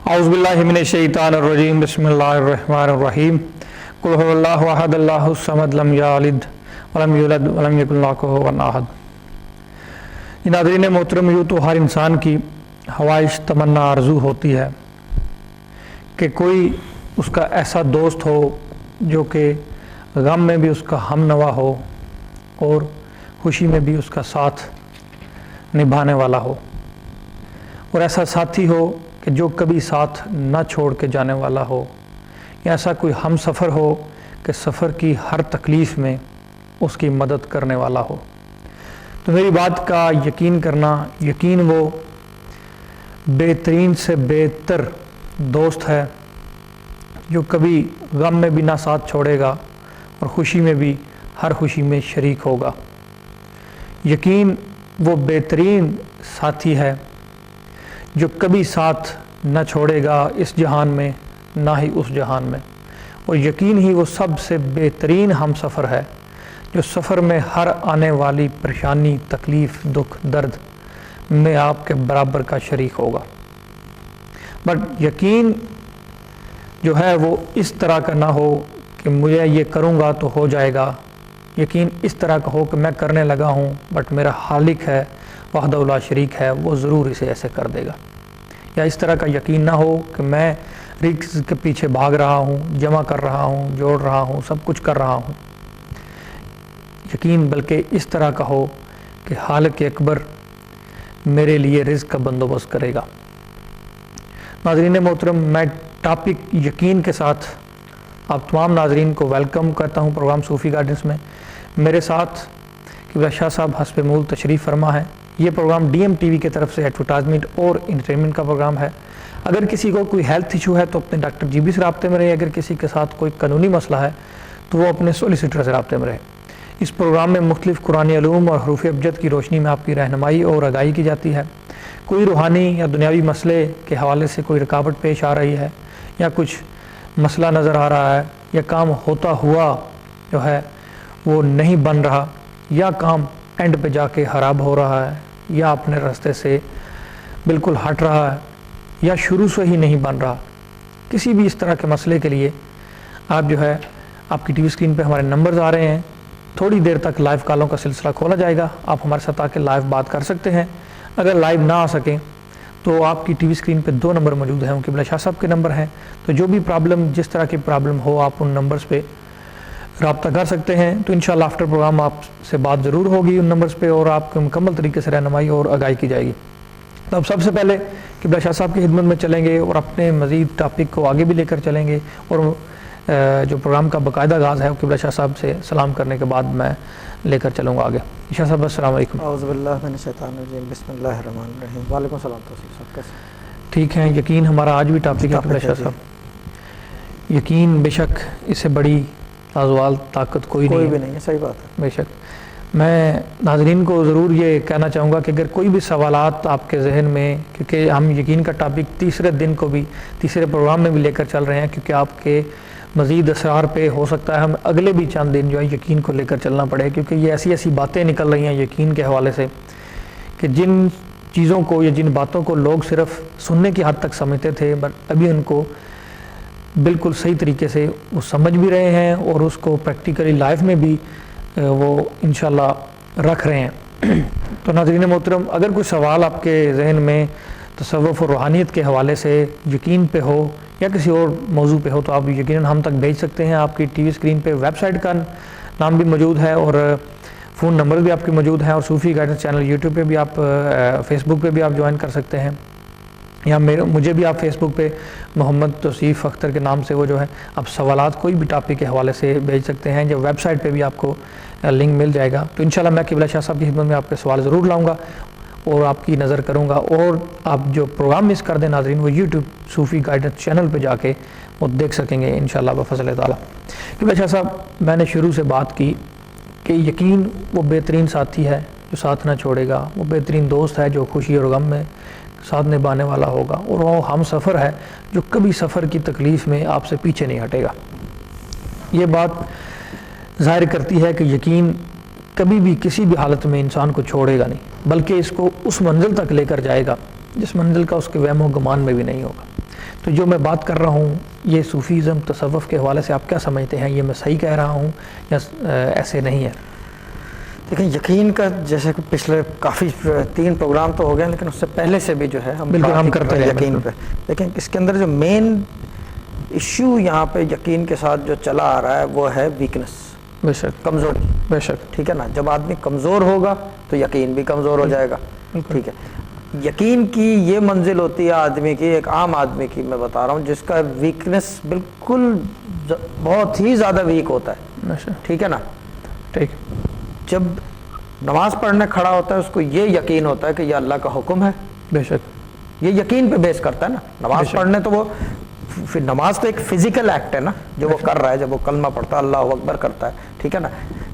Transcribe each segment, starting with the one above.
اعوذ باللہ من الشیطان الرجیم بسم اللہ الرحمن الرحیم قل هو اللہ احد اللہ الصمد لم یلد ولم یولد ولم یکن لہ کفوا احد۔ ناظرین محترم، یوں تو ہر انسان کی خواہش، تمنا، آرزو ہوتی ہے کہ کوئی اس کا ایسا دوست ہو جو کہ غم میں بھی اس کا ہم نوا ہو اور خوشی میں بھی اس کا ساتھ نبھانے والا ہو، اور ایسا ساتھی ہو کہ جو کبھی ساتھ نہ چھوڑ کے جانے والا ہو، یا ایسا کوئی ہم سفر ہو کہ سفر کی ہر تکلیف میں اس کی مدد کرنے والا ہو۔ تو میری بات کا یقین کرنا، یقین وہ بہترین سے بہتر دوست ہے جو کبھی غم میں بھی نہ ساتھ چھوڑے گا اور خوشی میں بھی ہر خوشی میں شریک ہوگا۔ یقین وہ بہترین ساتھی ہے جو کبھی ساتھ نہ چھوڑے گا اس جہان میں نہ ہی اس جہان میں، اور یقین ہی وہ سب سے بہترین ہم سفر ہے جو سفر میں ہر آنے والی پریشانی، تکلیف، دکھ، درد میں آپ کے برابر کا شریک ہوگا۔ بٹ یقین جو ہے وہ اس طرح کا نہ ہو کہ مجھے یہ کروں گا تو ہو جائے گا۔ یقین اس طرح کا ہو کہ میں کرنے لگا ہوں بٹ میرا خالق ہے، وحدہ لا شریک ہے، وہ ضرور اسے ایسے کر دے گا۔ یا اس طرح کا یقین نہ ہو کہ میں رزق کے پیچھے بھاگ رہا ہوں، جمع کر رہا ہوں، جوڑ رہا ہوں، سب کچھ کر رہا ہوں۔ یقین بلکہ اس طرح کا ہو کہ خالق اکبر میرے لیے رزق کا بندوبست کرے گا۔ ناظرین محترم، میں ٹاپک یقین کے ساتھ آپ تمام ناظرین کو ویلکم کرتا ہوں پروگرام صوفی گائیڈنس میں۔ میرے ساتھ قبلہ شاہ صاحب حسب مول تشریف فرما ہے۔ یہ programme D M T V کی طرف سے ایڈورٹائزمنٹ اور انٹرٹینمنٹ کا پروگرام ہے۔ اگر کسی کو کوئی ہیلتھ ایشو ہے تو اپنے ڈاکٹر جی بی سے رابطے میں رہے، اگر کسی کے ساتھ کوئی قانونی مسئلہ ہے تو وہ اپنے سولیسیٹر سے رابطے میں رہے۔ اس پروگرام میں مختلف قرآنی علوم اور حروف ابجد کی روشنی میں آپ کی رہنمائی اور آگاہی کی جاتی ہے۔ کوئی روحانی یا دنیاوی مسئلے کے حوالے سے کوئی رکاوٹ پیش آ رہی ہے یا کچھ مسئلہ نظر آ رہا ہے یا کام ہوتا ہوا جو ہے وہ نہیں بن رہا، یا کام اینڈ پہ جا کے خراب ہو رہا ہے، یا اپنے راستے سے بالکل ہٹ رہا ہے، یا شروع سے ہی نہیں بن رہا، کسی بھی اس طرح کے مسئلے کے لیے آپ جو ہے آپ کی ٹی وی اسکرین پہ ہمارے نمبرز آ رہے ہیں۔ تھوڑی دیر تک لائیو کالوں کا سلسلہ کھولا جائے گا، آپ ہمارے ساتھ آ کے لائیو بات کر سکتے ہیں۔ اگر لائیو نہ آ سکیں تو آپ کی ٹی وی اسکرین پہ 2 نمبر موجود ہیں، ان قبلہ شاہ صاحب کے نمبر ہیں، تو جو بھی پرابلم، جس طرح کی پرابلم ہو، آپ ان نمبرز پہ رابطہ کر سکتے ہیں۔ تو انشاءاللہ آفٹر پروگرام آپ سے بات ضرور ہوگی ان نمبرز پہ، اور آپ کو مکمل طریقے سے رہنمائی اور آگاہی کی جائے گی۔ تو اب سب سے پہلے قبلہ شاہ صاحب کی خدمت میں چلیں گے اور اپنے مزید ٹاپک کو آگے بھی لے کر چلیں گے، اور جو پروگرام کا باقاعدہ آغاز ہے وہ قبلہ شاہ صاحب سے سلام کرنے کے بعد میں لے کر چلوں گا آگے۔ شاہ صاحب السلام علیکم۔ اعوذ باللہ من الشیطان الرجیم، بسم اللہ الرحمن الرحیم۔ وعلیکم السلام توصیف صاحب، کیسے؟ ٹھیک ہیں۔ یقین ہمارا آج بھی ٹاپک ہے قبلہ شاہ صاحب۔ یقین بے شک اس سے بڑی لازوال طاقت کوئی نہیں ہے، صحیح بات ہے۔ بے شک میں ناظرین کو ضرور یہ کہنا چاہوں گا کہ اگر کوئی بھی سوالات آپ کے ذہن میں، کیونکہ ہم یقین کا ٹاپک تیسرے دن کو بھی، تیسرے پروگرام میں بھی لے کر چل رہے ہیں، کیونکہ آپ کے مزید اسرار پہ ہو سکتا ہے ہم اگلے بھی چند دن جو ہے یقین کو لے کر چلنا پڑے، کیونکہ یہ ایسی باتیں نکل رہی ہیں یقین کے حوالے سے کہ جن چیزوں کو یا جن باتوں کو لوگ صرف سننے کی حد تک سمجھتے تھے، بٹ ابھی ان کو بالکل صحیح طریقے سے وہ سمجھ بھی رہے ہیں اور اس کو پریکٹیکلی لائف میں بھی وہ انشاءاللہ رکھ رہے ہیں۔ تو ناظرین محترم، اگر کوئی سوال آپ کے ذہن میں تصوف اور روحانیت کے حوالے سے یقین پہ ہو یا کسی اور موضوع پہ ہو تو آپ یقیناً ہم تک بھیج سکتے ہیں۔ آپ کی ٹی وی اسکرین پہ ویب سائٹ کا نام بھی موجود ہے اور فون نمبر بھی آپ کے موجود ہیں، اور صوفی گائیڈنس چینل یوٹیوب پہ بھی آپ، فیس بک پہ بھی آپ جوائن کر سکتے ہیں، یا مجھے بھی آپ فیس بک پہ محمد توصیف اختر کے نام سے وہ جو ہے آپ سوالات کوئی بھی ٹاپک کے حوالے سے بھیج سکتے ہیں، یا ویب سائٹ پہ بھی آپ کو لنک مل جائے گا۔ تو انشاءاللہ میں قبلہ شاہ صاحب کی خدمت میں آپ کے سوال ضرور لاؤں گا اور آپ کی نظر کروں گا، اور آپ جو پروگرام مس کر دیں ناظرین وہ یوٹیوب صوفی گائیڈنس چینل پہ جا کے وہ دیکھ سکیں گے انشاءاللہ بفضل تعالیٰ۔ قبلہ شاہ صاحب، میں نے شروع سے بات کی کہ یقین وہ بہترین ساتھی ہے جو ساتھ نہ چھوڑے گا، وہ بہترین دوست ہے جو خوشی اور غم میں ساتھ نبھانے والا ہوگا، اور وہ ہم سفر ہے جو کبھی سفر کی تکلیف میں آپ سے پیچھے نہیں ہٹے گا۔ یہ بات ظاہر کرتی ہے کہ یقین کبھی بھی کسی بھی حالت میں انسان کو چھوڑے گا نہیں، بلکہ اس کو اس منزل تک لے کر جائے گا جس منزل کا اس کے وہم و گمان میں بھی نہیں ہوگا۔ تو جو میں بات کر رہا ہوں یہ صوفیزم تصوف کے حوالے سے آپ کیا سمجھتے ہیں؟ یہ میں صحیح کہہ رہا ہوں یا ایسے نہیں ہے؟ دیکھیں یقین کا جیسے کہ پچھلے کافی 3 پروگرام تو ہو گئے، لیکن اس سے پہلے سے بھی جو ہے بالکل ہم کرتے ہیں یقین پہ. لیکن اس کے اندر جو مین ایشو یہاں پہ یقین کے ساتھ جو چلا آ رہا ہے وہ ہے ویکنس، بے شک کمزوری. بے شک. ٹھیک ہے نا، جب آدمی کمزور ہوگا تو یقین بھی کمزور ہو جائے گا. ٹھیک ہے، یقین کی یہ منزل ہوتی ہے آدمی کی، ایک عام آدمی کی میں بتا رہا ہوں، جس کا ویکنس بالکل بہت ہی زیادہ ویک ہوتا ہے. ٹھیک ہے نا، ٹھیک. جب نماز پڑھنے کھڑا ہوتا ہے اس کو یہ یقین ہوتا ہے کہ یہ اللہ کا حکم ہے. بے شک. یہ یقین پہ بیس کرتا ہے نا نماز پڑھنے. تو وہ پھر نماز تو ایک فزیکل ایکٹ ہے نا جو وہ کر رہا ہے، جب وہ کلمہ پڑھتا ہے اللہ اکبر کرتا ہے. ٹھیک ہے نا،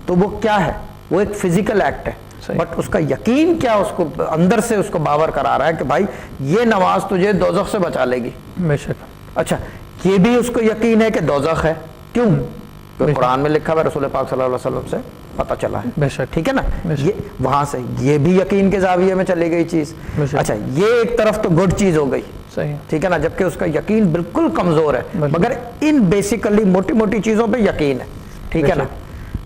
تو وہ کیا ہے؟ وہ ایک فزیکل ایکٹ ہے. بٹ اس کا یقین کیا اس کو اندر سے اس کو باور کرا رہا ہے کہ بھائی یہ نماز تجھے دوزخ سے بچا لے گی. بے شک. اچھا، یہ بھی اس کو یقین ہے کہ دوزخ ہے. کیوں؟ قرآن میں لکھا ہوا ہے، رسول پاک صلی اللہ علیہ وسلم سے پتہ چلا ہے. بے شک. ٹھیک ہے نا، یہ وہاں سے یہ بھی یقین کے زاویے میں چلی گئی چیز. اچھا، یہ ایک طرف تو گڈ چیز ہو گئی. صحیح. ٹھیک ہے نا، جبکہ اس کا یقین بالکل کمزور ہے، مگر ان بیسیکلی موٹی موٹی چیزوں پہ یقین ہے. ٹھیک ہے نا.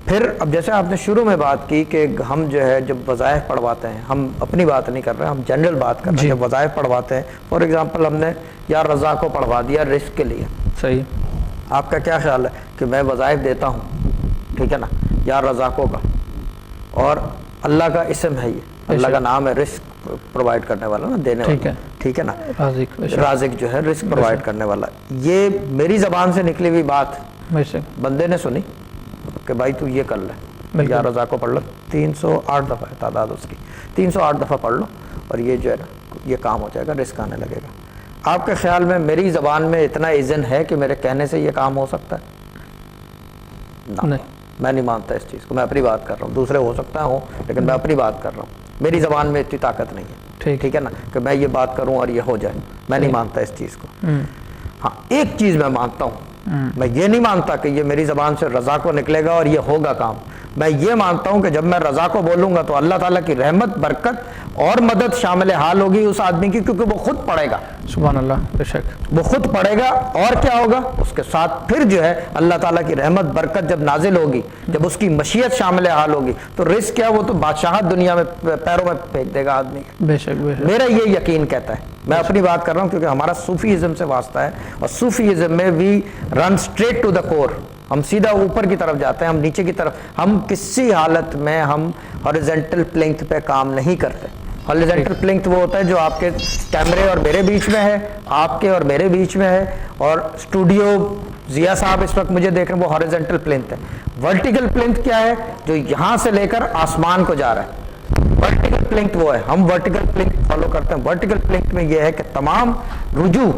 پھر اب جیسے آپ نے شروع میں بات کی کہ ہم جو ہے جب وظائف پڑھواتے ہیں، ہم اپنی بات نہیں کر رہے، ہم جنرل بات کر رہے ہیں. جب وظائف پڑھواتے ہیں، فار ایگزامپل ہم نے یا رضا کو پڑھوا دیا رزق کے لیے. صحیح. آپ کا کیا خیال ہے کہ میں وظائف دیتا ہوں، ٹھیک ہے نا، یا رزاقوں کا، اور اللہ کا اسم ہے، یہ اللہ کا نام ہے، رزق پرووائڈ کرنے والا نا، دینے والا. ٹھیک ہے نا، رازق جو ہے رزق پرووائڈ کرنے والا. یہ میری زبان سے نکلی ہوئی بات بندے نے سنی کہ بھائی تو یہ کر لے، یا رضا کو پڑھ لو. 308 دفعہ ہے تعداد اس کی، 308 دفعہ پڑھ لو اور یہ جو ہے نا یہ کام ہو جائے گا، رزق آنے لگے گا. آپ کے خیال میں میری زبان میں اتنا اذن ہے کہ میرے کہنے سے یہ کام ہو سکتا ہے؟ نہیں، میں نہیں مانتا اس چیز کو. میں اپنی بات کر رہا ہوں، دوسرے ہو سکتا ہوں لیکن میں اپنی بات کر رہا ہوں. میری زبان میں اتنی طاقت نہیں ہے. ٹھیک ہے نا، کہ میں یہ بات کروں اور یہ ہو جائے. میں نہیں مانتا اس چیز کو. ہاں، ایک چیز میں مانتا ہوں، میں یہ نہیں مانتا کہ یہ میری زبان سے رضا کو نکلے گا اور یہ ہوگا کام. میں یہ مانتا ہوں کہ جب میں رضا کو بولوں گا تو اللہ تعالیٰ کی رحمت، برکت اور مدد شامل حال ہوگی اس آدمی کی، کیونکہ وہ خود پڑھے گا. سبحان اللہ. بے شک. وہ خود پڑھے گا اور کیا ہوگا اس کے ساتھ پھر جو ہے اللہ تعالیٰ کی رحمت برکت جب نازل ہوگی، جب اس کی مشیت شامل حال ہوگی تو رزق کیا، وہ تو بادشاہت دنیا میں پیروں میں پھینک دے گا آدمی. بے شک. بے شک. میرا یہ یقین کہتا ہے. میں اپنی بات کر رہا ہوں کیونکہ ہمارا صوفیزم سے واسطہ ہے، اور صوفیزم میں وی رن اسٹریٹ ٹو دا کور. ہم سیدھا اوپر کی طرف جاتے ہیں، ہم نیچے کی طرف، ہم کسی حالت میں ہم ہاریزونٹل پلنک پہ کام نہیں کرتے. ہاریزونٹل پلنک وہ ہوتا ہے جو آپ کے کیمرے اور میرے بیچ میں ہے، آپ کے اور میرے بیچ میں ہے، اور اسٹوڈیو ضیاء صاحب اس وقت مجھے دیکھ رہے ہیں، وہ ہاریزونٹل پلنک ہے. ورٹیکل پلنک کیا ہے؟ جو یہاں سے لے کر آسمان کو جا رہا ہے. ورٹیکل پلنک وہ ہے، ہم ورٹیکل پلنک فالو کرتے ہیں. ورٹیکل پلنک میں یہ ہے کہ تمام رجوع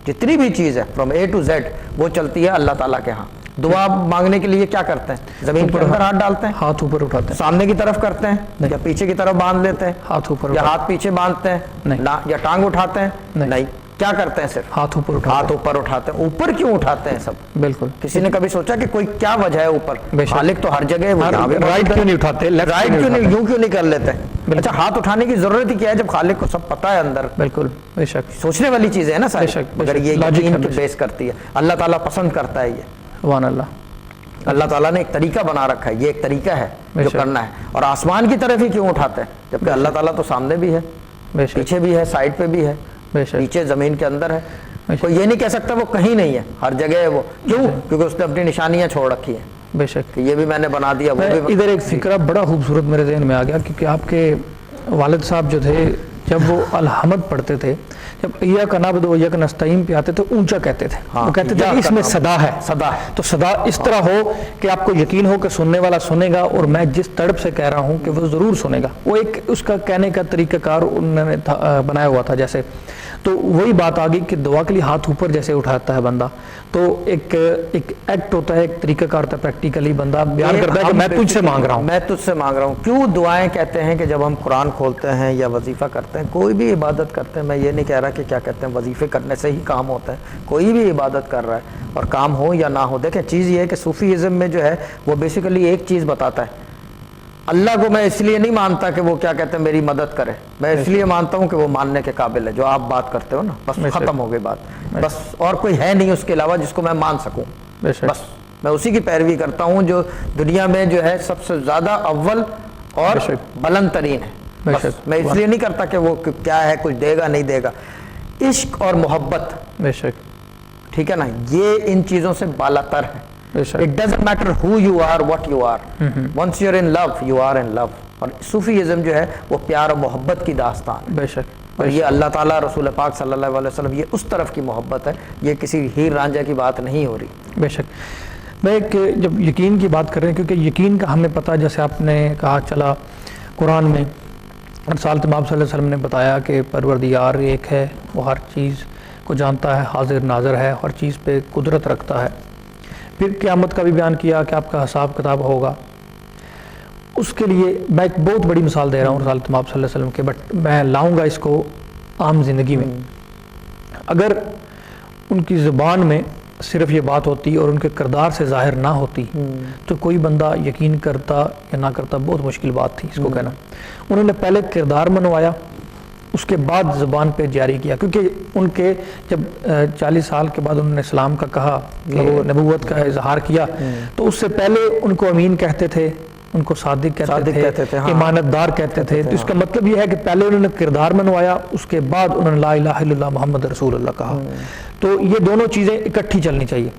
جتنی بھی چیز ہے فرام اے ٹو زیڈ وہ چلتی ہے اللہ تعالیٰ کے ہاں. دعا مانگنے کے لیے کیا کرتے ہیں؟ زمین کے اندر ہاتھ ڈالتے ہیں، ہاتھ اوپر اٹھاتے ہیں، سامنے کی طرف کرتے ہیں یا پیچھے کی طرف باندھ لیتے ہیں، ہاتھ اوپر یا ہاتھ پیچھے باندھتے ہیں یا ٹانگ اٹھاتے ہیں؟ نہیں. کیا کرتے ہیں؟ صرف ہاتھ اوپر اٹھاتے ہیں. ہاتھ اوپر اٹھاتے ہیں. اوپر کیوں اٹھاتے ہیں سب؟ بالکل. کسی نے کبھی سوچا کہ کوئی کیا وجہ ہے اوپر؟ خالق تو ہر جگہ ہے. رائٹ کیوں نہیں اٹھاتے؟ رائٹ کیوں نہیں، یوں کیوں نہیں کر لیتے؟ اچھا، ہاتھ اٹھانے کی ضرورت ہی کیا ہے جب خالق کو سب پتہ ہے اندر؟ بالکل. بے شک. سوچنے والی چیزیں ہیں نا ساری، مگر یہ یقین کی بیس کرتی ہے. اللہ تعالیٰ پسند کرتا ہے یہ. سبحان اللہ. اللہ تعالیٰ نے ایک طریقہ بنا رکھا ہے، یہ ایک طریقہ ہے جو کرنا ہے. اور آسمان کی طرف ہی کیوں اٹھاتے ہیں جبکہ اللہ تعالیٰ تو سامنے بھی ہے، پیچھے بھی ہے، سائڈ پہ بھی ہے، نیچے زمین کے اندر ہے. کوئی یہ نہیں کہہ سکتا وہ کہیں نہیں ہے، ہر جگہ ہے وہ. کیوں؟ کیونکہ اس نے اپنی نشانیاں چھوڑ رکھی ہیں. بے شک. کہ یہ بھی میں نے بنا دیا، وہ بھی. ادھر ایک فکرہ بڑا خوبصورت میرے ذہن میں آ گیا، کیونکہ آپ کے والد صاحب جو تھے جب وہ الحمد پڑھتے تھے، جب ایاک نعبد و ایاک نستعین پہ آتے تھے اونچا کہتے تھے. وہ کہتے تھے اس میں صدا ہے. صدا ہے تو صدا اس طرح ہو کہ آپ کو یقین ہو کہ سننے والا سنے گا، اور میں جس تڑپ سے کہہ رہا ہوں کہ وہ ضرور سنے گا. وہ ایک اس کا کہنے کا طریقہ کار انہوں نے بنایا ہوا تھا. جیسے تو وہی بات آ گئی کہ دعا کے لیے ہاتھ اوپر جیسے اٹھاتا ہے بندہ، تو ایک ایکٹ ہوتا ہے، ایک طریقہ کار ہوتا ہے. پریکٹیکلی بندہ بیان کرتا ہے کہ میں تجھ سے مانگ رہا ہوں، میں تجھ سے مانگ رہا ہوں. کیوں دعائیں کہتے ہیں کہ جب ہم قرآن کھولتے ہیں یا وظیفہ کرتے ہیں، کوئی بھی عبادت کرتے ہیں، میں یہ نہیں کہہ رہا کہ کیا کہتے ہیں وظیفے کرنے سے ہی کام ہوتا ہے، کوئی بھی عبادت کر رہا ہے اور کام ہو یا نہ ہو. دیکھیں چیز یہ ہے کہ صوفیزم میں جو ہے وہ بیسیکلی ایک چیز بتاتا ہے اللہ کو میں اس لیے نہیں مانتا کہ وہ کیا کہتے ہیں میری مدد کرے, میں اس لیے مانتا ہوں کہ وہ ماننے کے قابل ہے. جو آپ بات کرتے ہو نا, بس ختم ہو گئی بات, بس اور کوئی ہے نہیں اس کے علاوہ جس کو میں مان سکوں, بس میں اسی کی پیروی کرتا ہوں جو دنیا میں جو ہے سب سے زیادہ اول اور بلند ترین ہے. بس میں اس لیے نہیں کرتا کہ وہ کیا ہے, کچھ دے گا نہیں دے گا. عشق اور محبت, بے شک, ٹھیک ہے نا, یہ ان چیزوں سے بالا تر ہے. It doesn't matter who you are, what you are. Once you're in love, you are in love. اور صوفیزم جو ہے وہ پیار و محبت کی داستان ہے. بے شک, اور یہ اللہ تعالیٰ رسول پاک صلی اللہ علیہ وسلم, یہ اس طرف کی محبت ہے, یہ کسی ہیر رانجھا کی بات نہیں ہو رہی. بے شک. میں ایک جب یقین کی بات کر رہے ہیں, کیونکہ یقین کا ہمیں پتہ, جیسے آپ نے کہا چلا قرآن میں رسالت مآب صلی اللہ علیہ وسلم نے بتایا کہ پروردگار ایک ہے, وہ ہر چیز کو جانتا ہے, حاضر ناظر ہے, ہر چیز پہ قدرت رکھتا ہے. پھر قیامت کا بھی بیان کیا کہ آپ کا حساب کتاب ہوگا. اس کے لیے میں ایک بہت بڑی مثال دے رہا ہوں رسالت مآب صلی اللہ علیہ وسلم کے, بٹ میں لاؤں گا اس کو عام زندگی میں. اگر ان کی زبان میں صرف یہ بات ہوتی اور ان کے کردار سے ظاہر نہ ہوتی تو کوئی بندہ یقین کرتا یا نہ کرتا بہت مشکل بات تھی اس کو کہنا. انہوں نے پہلے کردار منوایا, اس کے بعد زبان پہ جاری کیا, کیونکہ ان کے جب 40 سال کے بعد انہوں نے اسلام کا کہا, وہ نبوت کا اظہار کیا, تو اس سے پہلے ان کو امین کہتے تھے, ان کو صادق کہتے تھے, امانت دار کہتے تھے. تو اس کا مطلب یہ ہے کہ پہلے انہوں نے کردار منوایا, اس کے بعد انہوں نے لا الہ الا اللہ محمد رسول اللہ کہا. تو یہ دونوں چیزیں اکٹھی چلنی چاہیے.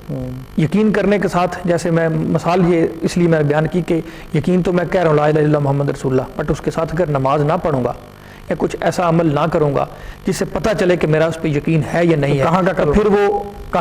یقین کرنے کے ساتھ, جیسے میں مثال یہ اس لیے میں بیان کی کہ یقین تو میں کہہ رہا ہوں لا الہ الا اللہ محمد رسول اللہ, بٹ اس کے ساتھ اگر نماز نہ پڑھوں گا یا کچھ ایسا عمل نہ کروں گا جس سے پتہ چلے کہ میرا اس پہ یقین ہے یا نہیں ہے, تو پھر وہ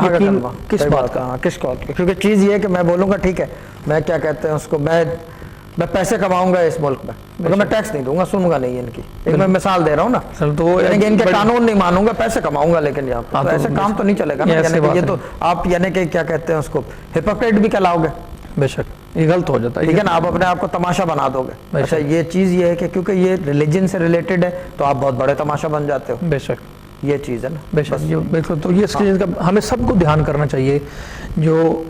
یقین کس بات کا, کس بات کا. کیونکہ چیز یہ ہے کہ میں بولوں گا ٹھیک ہے, میں کیا کہتے ہیں اس کو, میں پیسے کماؤں گا اس ملک میں, مگر میں ٹیکس نہیں دوں گا, سنوں گا نہیں ان کی. ایک میں مثال دے رہا ہوں نا, تو ان کے قانون نہیں مانوں گا, پیسے کماؤں گا, لیکن یہاں پہ ایسے کام تو نہیں چلے گا نا. یہ تو آپ یعنی کہ کیا کہتے ہیں اس کو ہپوکریٹ بھی کہلاؤ گے. بے شک, یہ غلط ہو جاتا ہے, ٹھیک ہے نا, آپ اپنے آپ کو تماشا بنا دو گے. اچھا, یہ چیز یہ ہے کہ کیونکہ یہ ریلیجن سے ریلیٹڈ ہے تو آپ بہت بڑے تماشا بن جاتے ہو. بے شک, یہ چیز ہے نا. بے شک, بالکل. تو یہ اس چیز کا ہمیں سب کو دھیان کرنا چاہیے, جو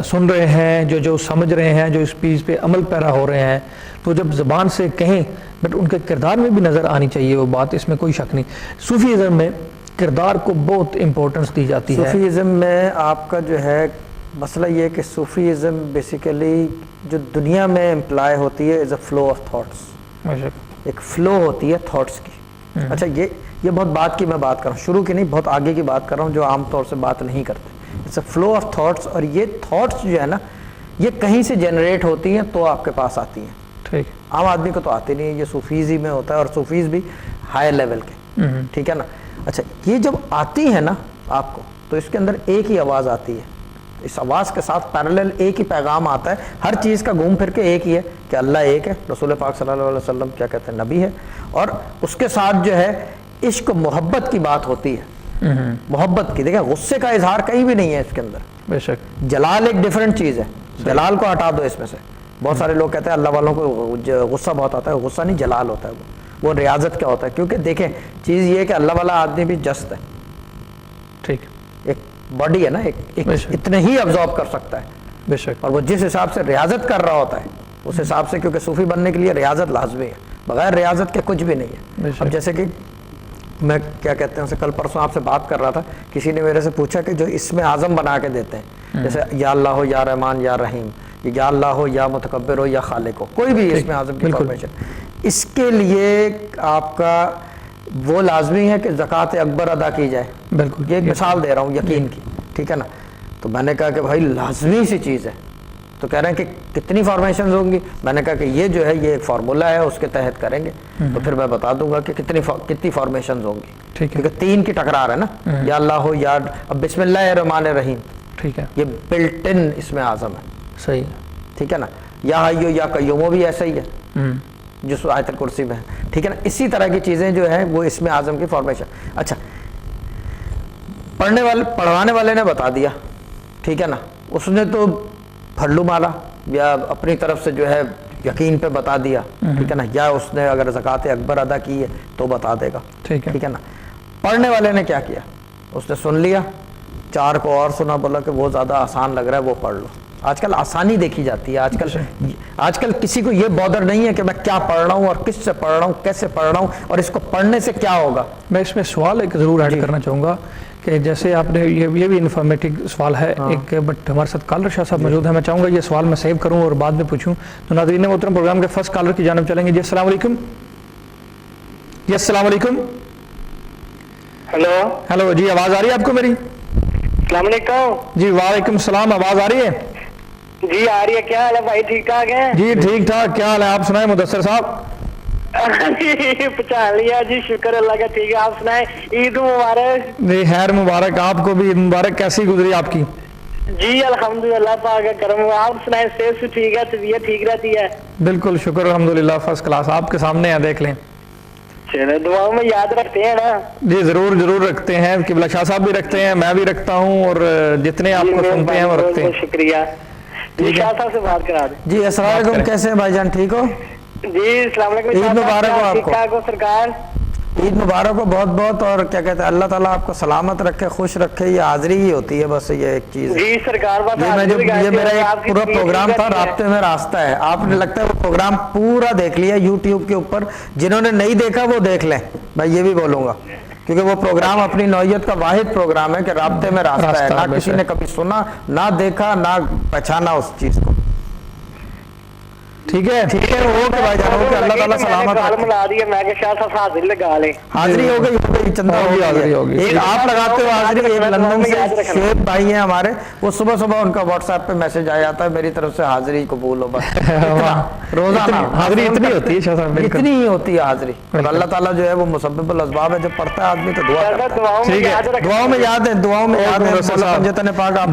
سن رہے ہیں, جو سمجھ رہے ہیں, جو اس چیز پہ عمل پیرا ہو رہے ہیں, تو جب زبان سے کہیں بٹ ان کے کردار میں بھی نظر آنی چاہیے وہ بات, اس میں کوئی شک نہیں. صوفیزم میں کردار کو بہت امپورٹنس دی جاتی ہے. صوفیزم میں آپ کا جو ہے مسئلہ یہ کہ صوفیزم بیسیکلی جو دنیا میں امپلائی ہوتی ہے از اے فلو آف تھاٹس, ایک فلو ہوتی ہے تھاٹس کی. اچھا, یہ بہت بعد کی میں بات کر رہا ہوں, شروع کی نہیں, بہت آگے کی بات کر رہا ہوں, جو عام طور سے بات نہیں کرتے. It's a flow of thoughts, اور یہ تھاٹس جو ہے نا یہ کہیں سے جنریٹ ہوتی ہیں تو آپ کے پاس آتی ہیں. ٹھیک, عام آدمی کو تو آتی نہیں ہے, یہ صوفیزی میں ہوتا ہے, اور صوفیز بھی ہائی لیول کے, ٹھیک ہے نا. اچھا, یہ جب آتی ہے نا آپ کو, تو اس کے اندر ایک ہی آواز آتی ہے, اس آواز کے ساتھ پیرالل ایک ہی پیغام آتا ہے, ہر چیز کا گھوم پھر کے ایک ہی ہے کہ اللہ ایک ہے, رسول پاک صلی اللہ علیہ وسلم کیا کہتے ہیں نبی ہے, اور اس کے ساتھ جو ہے عشق و محبت کی بات ہوتی ہے. محبت کی, دیکھیں غصے کا اظہار کہیں بھی نہیں ہے اس کے اندر. بے شک, جلال ایک ڈیفرنٹ چیز ہے, جلال کو ہٹا دو اس میں سے. بہت سارے لوگ کہتے ہیں اللہ والوں کو غصہ بہت آتا ہے, غصہ نہیں, جلال ہوتا ہے وہ ریاضت کیا ہوتا ہے. کیونکہ دیکھیں چیز یہ ہے کہ اللہ والا آدمی بھی جست ہے, ٹھیک, ایک باڈی ہے نا, ایک اتنے ہی ابزارب کر سکتا ہے. بے شک, اور وہ جس حساب سے ریاضت کر رہا ہوتا ہے اس حساب سے, کیونکہ صوفی بننے کے لیے ریاضت لازمی ہے, بغیر ریاضت کے کچھ بھی نہیں ہے. اب جیسے کہ میں کیا کہتے ہیں اسے کل پرسوں آپ سے بات کر رہا تھا, کسی نے میرے سے پوچھا کہ جو اسم اعظم بنا کے دیتے ہیں, جیسے یا اللہ ہو, یا رحمان, یا رحیم, یا اللہ ہو, یا متکبر ہو, یا خالق ہو, کوئی بھی اسم اعظم کی فارمیشن, اس کے لیے آپ کا وہ لازمی ہے کہ زکوٰۃ اکبر ادا کی جائے. بالکل, یہ ایک مثال دے رہا ہوں یقین کی, ٹھیک ہے نا. تو میں نے کہا کہ بھائی لازمی سی چیز ہے. تو کہہ رہے ہیں کہ کتنی فارمیشنز ہوں گی. میں نے کہا کہ یہ جو ہے یہ ایک فارمولا ہے, اس کے تحت کریں گے. تو پھر میں بتا دوں گا کہ کتنی فارمیشنز ہوں گی. کیونکہ 3 کی ٹکرار ہے نا, یا اللہ ہو, یا اب بسم اللہ الرحمن الرحیم, ٹھیک ہے, یہ بلٹ ان اس میں اعظم ہے. صحیح, ٹھیک ہے نا. یا حیو یا قیوم بھی ایسا ہی ہے جو آیت الکرسی میں ہے, ٹھیک ہے نا. اسی طرح کی چیزیں جو ہیں وہ اس میں اعظم کی فارمیشن. اچھا, پڑھوانے والے نے بتا دیا, ٹھیک ہے نا, اس نے تو پھلو مالا یا اپنی طرف سے جو ہے یقین پہ بتا دیا, ٹھیک ہے نا, یا اس نے اگر زکوٰۃ اکبر ادا کی ہے تو بتا دے گا, ٹھیک ہے نا. پڑھنے والے نے کیا کیا, اس نے سن لیا, 4 کو اور سنا, بولا کہ وہ زیادہ آسان لگ رہا ہے, وہ پڑھ لو. آج کل آسانی دیکھی جاتی ہے. آج کل کسی کو یہ بودر نہیں ہے کہ میں کیا پڑھ رہا ہوں اور کس سے پڑھ رہا ہوں, کیسے پڑھ رہا ہوں, اور اس کو پڑھنے سے کیا ہوگا. میں اس میں سوال ایک ضرور ایڈ کرنا چاہوں گا کہ جیسے آپ نے یہ بھی انفارمیٹو سوال ہے ایک, بٹ ہمارے ساتھ کالر شاہ صاحب موجود ہیں. میں چاہوں گا یہ سوال میں سیو کروں اور بعد میں پوچھوں. تو ناظرین محترم, پروگرام کے فرسٹ کالر کی جانب چلیں گے. جی السلام علیکم. جی السلام علیکم. ہیلو جی, آواز آ رہی ہے آپ کو میری؟ السلام علیکم. جی وعلیکم السلام, آواز آ رہی ہے؟ جی آ رہی ہے. کیا حال ہے بھائی, ٹھیک ٹھاک ہیں؟ جی ٹھیک ٹھاک, کیا حال ہے آپ سنائیں مدثر صاحب؟ پہچان لیا جی, شکر اللہ کا. ٹھیک ہے, آپ سنائیں. عید مبارک. جی خیر مبارک, آپ کو بھی عید مبارک. کیسی گزری آپ کی؟ جی الحمدللہ پاک کا کرم. آپ سنائیں, صحت ٹھیک ہے, طبیعت ٹھیک رہتی ہے؟ بالکل شکر الحمدللہ, فرسٹ کلاس. آپ کے سامنے ہیں, دیکھ لیں. چلے, دعاؤں میں یاد رکھتے ہیں نا؟ جی ضرور ضرور رکھتے ہیں. قبلہ شاہ صاحب بھی رکھتے ہیں, میں بھی رکھتا ہوں, اور جتنے آپ کو سنتے ہیں وہ رکھتے ہیں. شکریہ. جی شاہ صاحب سے بات کرا دیں. جی السلام علیکم, کیسے ہیں بھائی جان, ٹھیک ہو؟ جی السلام علیکم. عید مبارک ہو آپ کو. ٹھیک ٹھاک ہو سرکار؟ عید مبارک ہو بہت بہت, اور کیا کہتے ہیں, اللہ تعالیٰ آپ کو سلامت رکھے, خوش رکھے. یہ حاضری ہی ہوتی ہے بس, یہ ایک چیز. جی سرکار, بس یہ میرا ایک پورا پروگرام تھا, رابطے میں راستہ ہے. آپ نے لگتا ہے وہ پروگرام پورا دیکھ لیا یوٹیوب کے اوپر. جنہوں نے نہیں دیکھا وہ دیکھ لیں, میں یہ بھی بولوں گا, کیونکہ وہ پروگرام اپنی نوعیت کا واحد پروگرام ہے کہ رابطے میں راستہ ہے. نہ کسی نے کبھی سنا, نہ دیکھا, نہ پہچانا اس چیز کو. ٹھیک ہے اوکے بھائی جان, اوکے, اللہ تعالیٰ سلامت رکھے. حاضری ہو گئی, چندہ ہو گئی. ایک آپ لگاتے ہو حاضری, ایک لندن سے شعیب بھائی ہیں ہمارے, وہ صبح صبح ان کا واٹس ایپ پہ میسج آ جاتا ہے, میری طرف سے حاضری قبول ہو. بس روزانہ حاضری اتنی ہوتی ہے, اتنی ہی ہوتی ہے حاضری. اور اللہ تعالیٰ جو ہے وہ مسبب الاسباب ہے, جب پڑھتا ہے آدمی تو دعا کرتا ہے. دعاؤں میں یاد ہے, دعاؤں میں یاد ہے.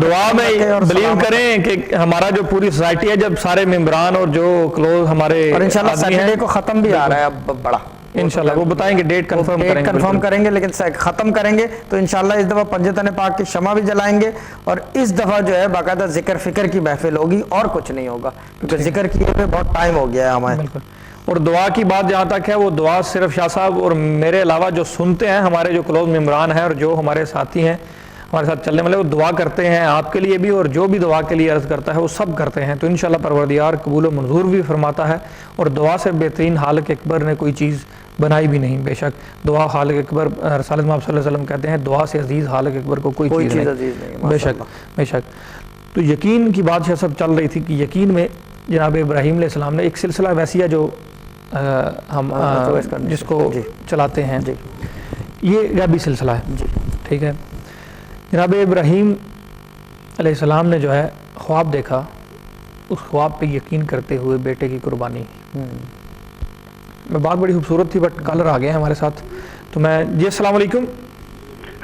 دعا میں بلیو کریں کہ ہمارا جو پوری سوسائٹی ہے, جب سارے ممبران اور جو کلوز ہمارے, اور انشاءاللہ سیٹرڈے کو ختم بھی آ رہا ہے اب بڑا, انشاءاللہ وہ بتائیں گے, ڈیٹ کنفرم کریں گے, لیکن ختم کریں گے تو انشاءاللہ اس دفعہ پنجتن پاک کی شمع بھی جلائیں گے. اور اس دفعہ جو ہے باقاعدہ ذکر فکر کی محفل ہوگی, اور کچھ نہیں ہوگا, کیونکہ ذکر کیے ہوئے بہت ٹائم ہو گیا ہے ہمارے. اور دعا کی بات جہاں تک ہے, وہ دعا صرف شاہ صاحب اور میرے علاوہ جو سنتے ہیں, ہمارے جو کلوز ممبران ہیں اور جو ہمارے ساتھی ہیں, ہمارے ساتھ چلنے والے, وہ دعا کرتے ہیں آپ کے لیے بھی, اور جو بھی دعا کے لیے عرض کرتا ہے وہ سب کرتے ہیں. تو انشاءاللہ پروردگار قبول و منظور بھی فرماتا ہے, اور دعا سے بہترین خالق اکبر نے کوئی چیز بنائی بھی نہیں. بے شک دعا خالق اکبر, رسول اللہ صلی اللہ علیہ وسلم کہتے ہیں, دعا سے عزیز خالق اکبر کو کوئی چیز نہیں. بے شک بے شک. تو یقین کی بات سب چل رہی تھی کہ یقین میں جناب ابراہیم علیہ السلام نے ایک سلسلہ ویسی ہے جو ہم جس کو چلاتے ہیں, یہ غیبی سلسلہ ہے. ٹھیک ہے, جناب ابراہیم علیہ السلام نے جو ہے خواب دیکھا, اس خواب پہ یقین کرتے ہوئے بیٹے کی قربانی. میں بات بڑی خوبصورت تھی, بٹ کالر آ گئے ہیں ہمارے ساتھ, تو میں. جی السلام علیکم.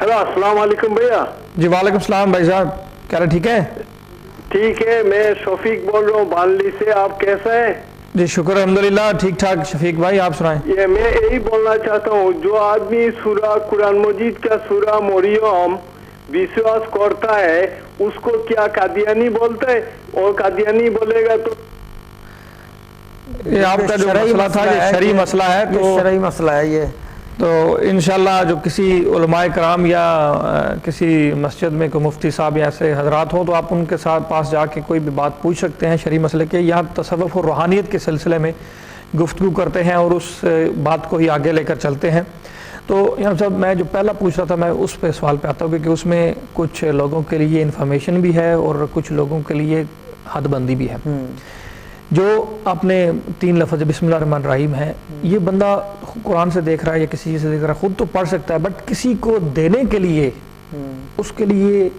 ہیلو, السلام علیکم بھیا. جی وعلیکم السلام بھائی صاحب, کیا رہے, ٹھیک ہے؟ ٹھیک ہے, میں شفیق بول رہا ہوں بانلی سے. آپ کیسا ہے؟ جی شکر الحمدللہ, ٹھیک ٹھاک. شفیق بھائی آپ سنائیں. یہ میں یہی بولنا چاہتا ہوں, جو آدمی سورہ قرآن مجید کا سورہ مریم وشواس کرتا ہے, اس کو کیا قادیانی بولتا ہے؟ اور قادیانی بولے گا تو یہ آپ کا جو مسئلہ تھا, یہ شرعی مسئلہ ہے, تو شرعی مسئلہ ہے یہ. تو انشاءاللہ جو کسی علماء کرام یا کسی مسجد میں کوئی مفتی صاحب یا ایسے حضرات ہوں, تو آپ ان کے ساتھ پاس جا کے کوئی بھی بات پوچھ سکتے ہیں شرعی مسئلے کے. یہاں تصوف اور روحانیت کے سلسلے میں گفتگو کرتے ہیں اور اس بات کو ہی آگے لے کر چلتے ہیں. تو یہاں صاحب میں جو پہلا پوچھ رہا تھا, میں اس پہ سوال پہ آتا ہوں, کیونکہ اس میں کچھ لوگوں کے لیے انفارمیشن بھی ہے اور کچھ لوگوں کے لیے حد بندی بھی ہے. جو اپنے 3 لفظ بسم اللہ الرحمن الرحیم ہے, یہ بندہ قرآن سے دیکھ رہا ہے یا کسی چیز سے دیکھ رہا ہے, خود تو پڑھ سکتا ہے, بٹ کسی کو دینے کے لیے اس کے لیے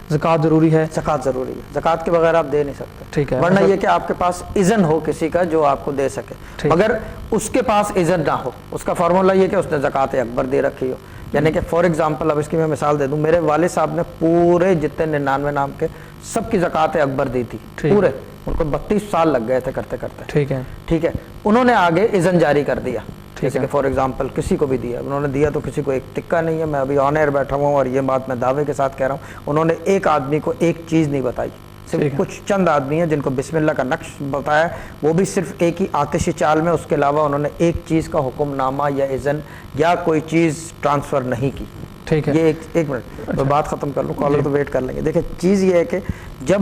زکوٰۃ ضروری ہے. زکوٰۃ ضروری ہے, زکوٰۃ کے بغیر آپ دے نہیں سکتے. ٹھیک ہے, ورنہ یہ کہ آپ کے پاس اذن ہو کسی کا جو آپ کو دے سکے, مگر اس کے پاس اذن نہ ہو. اس کا فارمولہ یہ کہ اس نے زکوٰۃ اکبر دے رکھی ہو. یعنی کہ فار ایگزامپل, اب اس کی میں مثال دے دوں, میرے والد صاحب نے پورے جتنے 99 نام کے سب کی زکوٰۃ اکبر دی تھی پورے, ان کو 32 سال لگ گئے تھے کرتے کرتے. ٹھیک ہے, انہوں نے آگے اذن جاری کر دیا. جیسے کہ فار ایگزامپل کسی کو بھی دیا, انہوں نے دیا تو کسی کو ایک ٹکا نہیں ہے, میں ابھی آن ایئر بیٹھا ہوا ہوں اور یہ بات میں دعوے کے ساتھ کہہ رہا ہوں, انہوں نے ایک آدمی کو ایک چیز نہیں بتائی. صرف کچھ چند آدمی ہیں جن کو بسم اللہ کا نقش بتایا, وہ بھی صرف ایک ہی آتشی چال میں. اس کے علاوہ انہوں نے ایک چیز کا حکم نامہ یا اذن یا کوئی چیز ٹرانسفر نہیں کی. ٹھیک ہے, یہ ایک منٹ میں بات ختم کر لوں, کالر تو ویٹ کر لیں گے. دیکھیں چیز یہ ہے کہ جب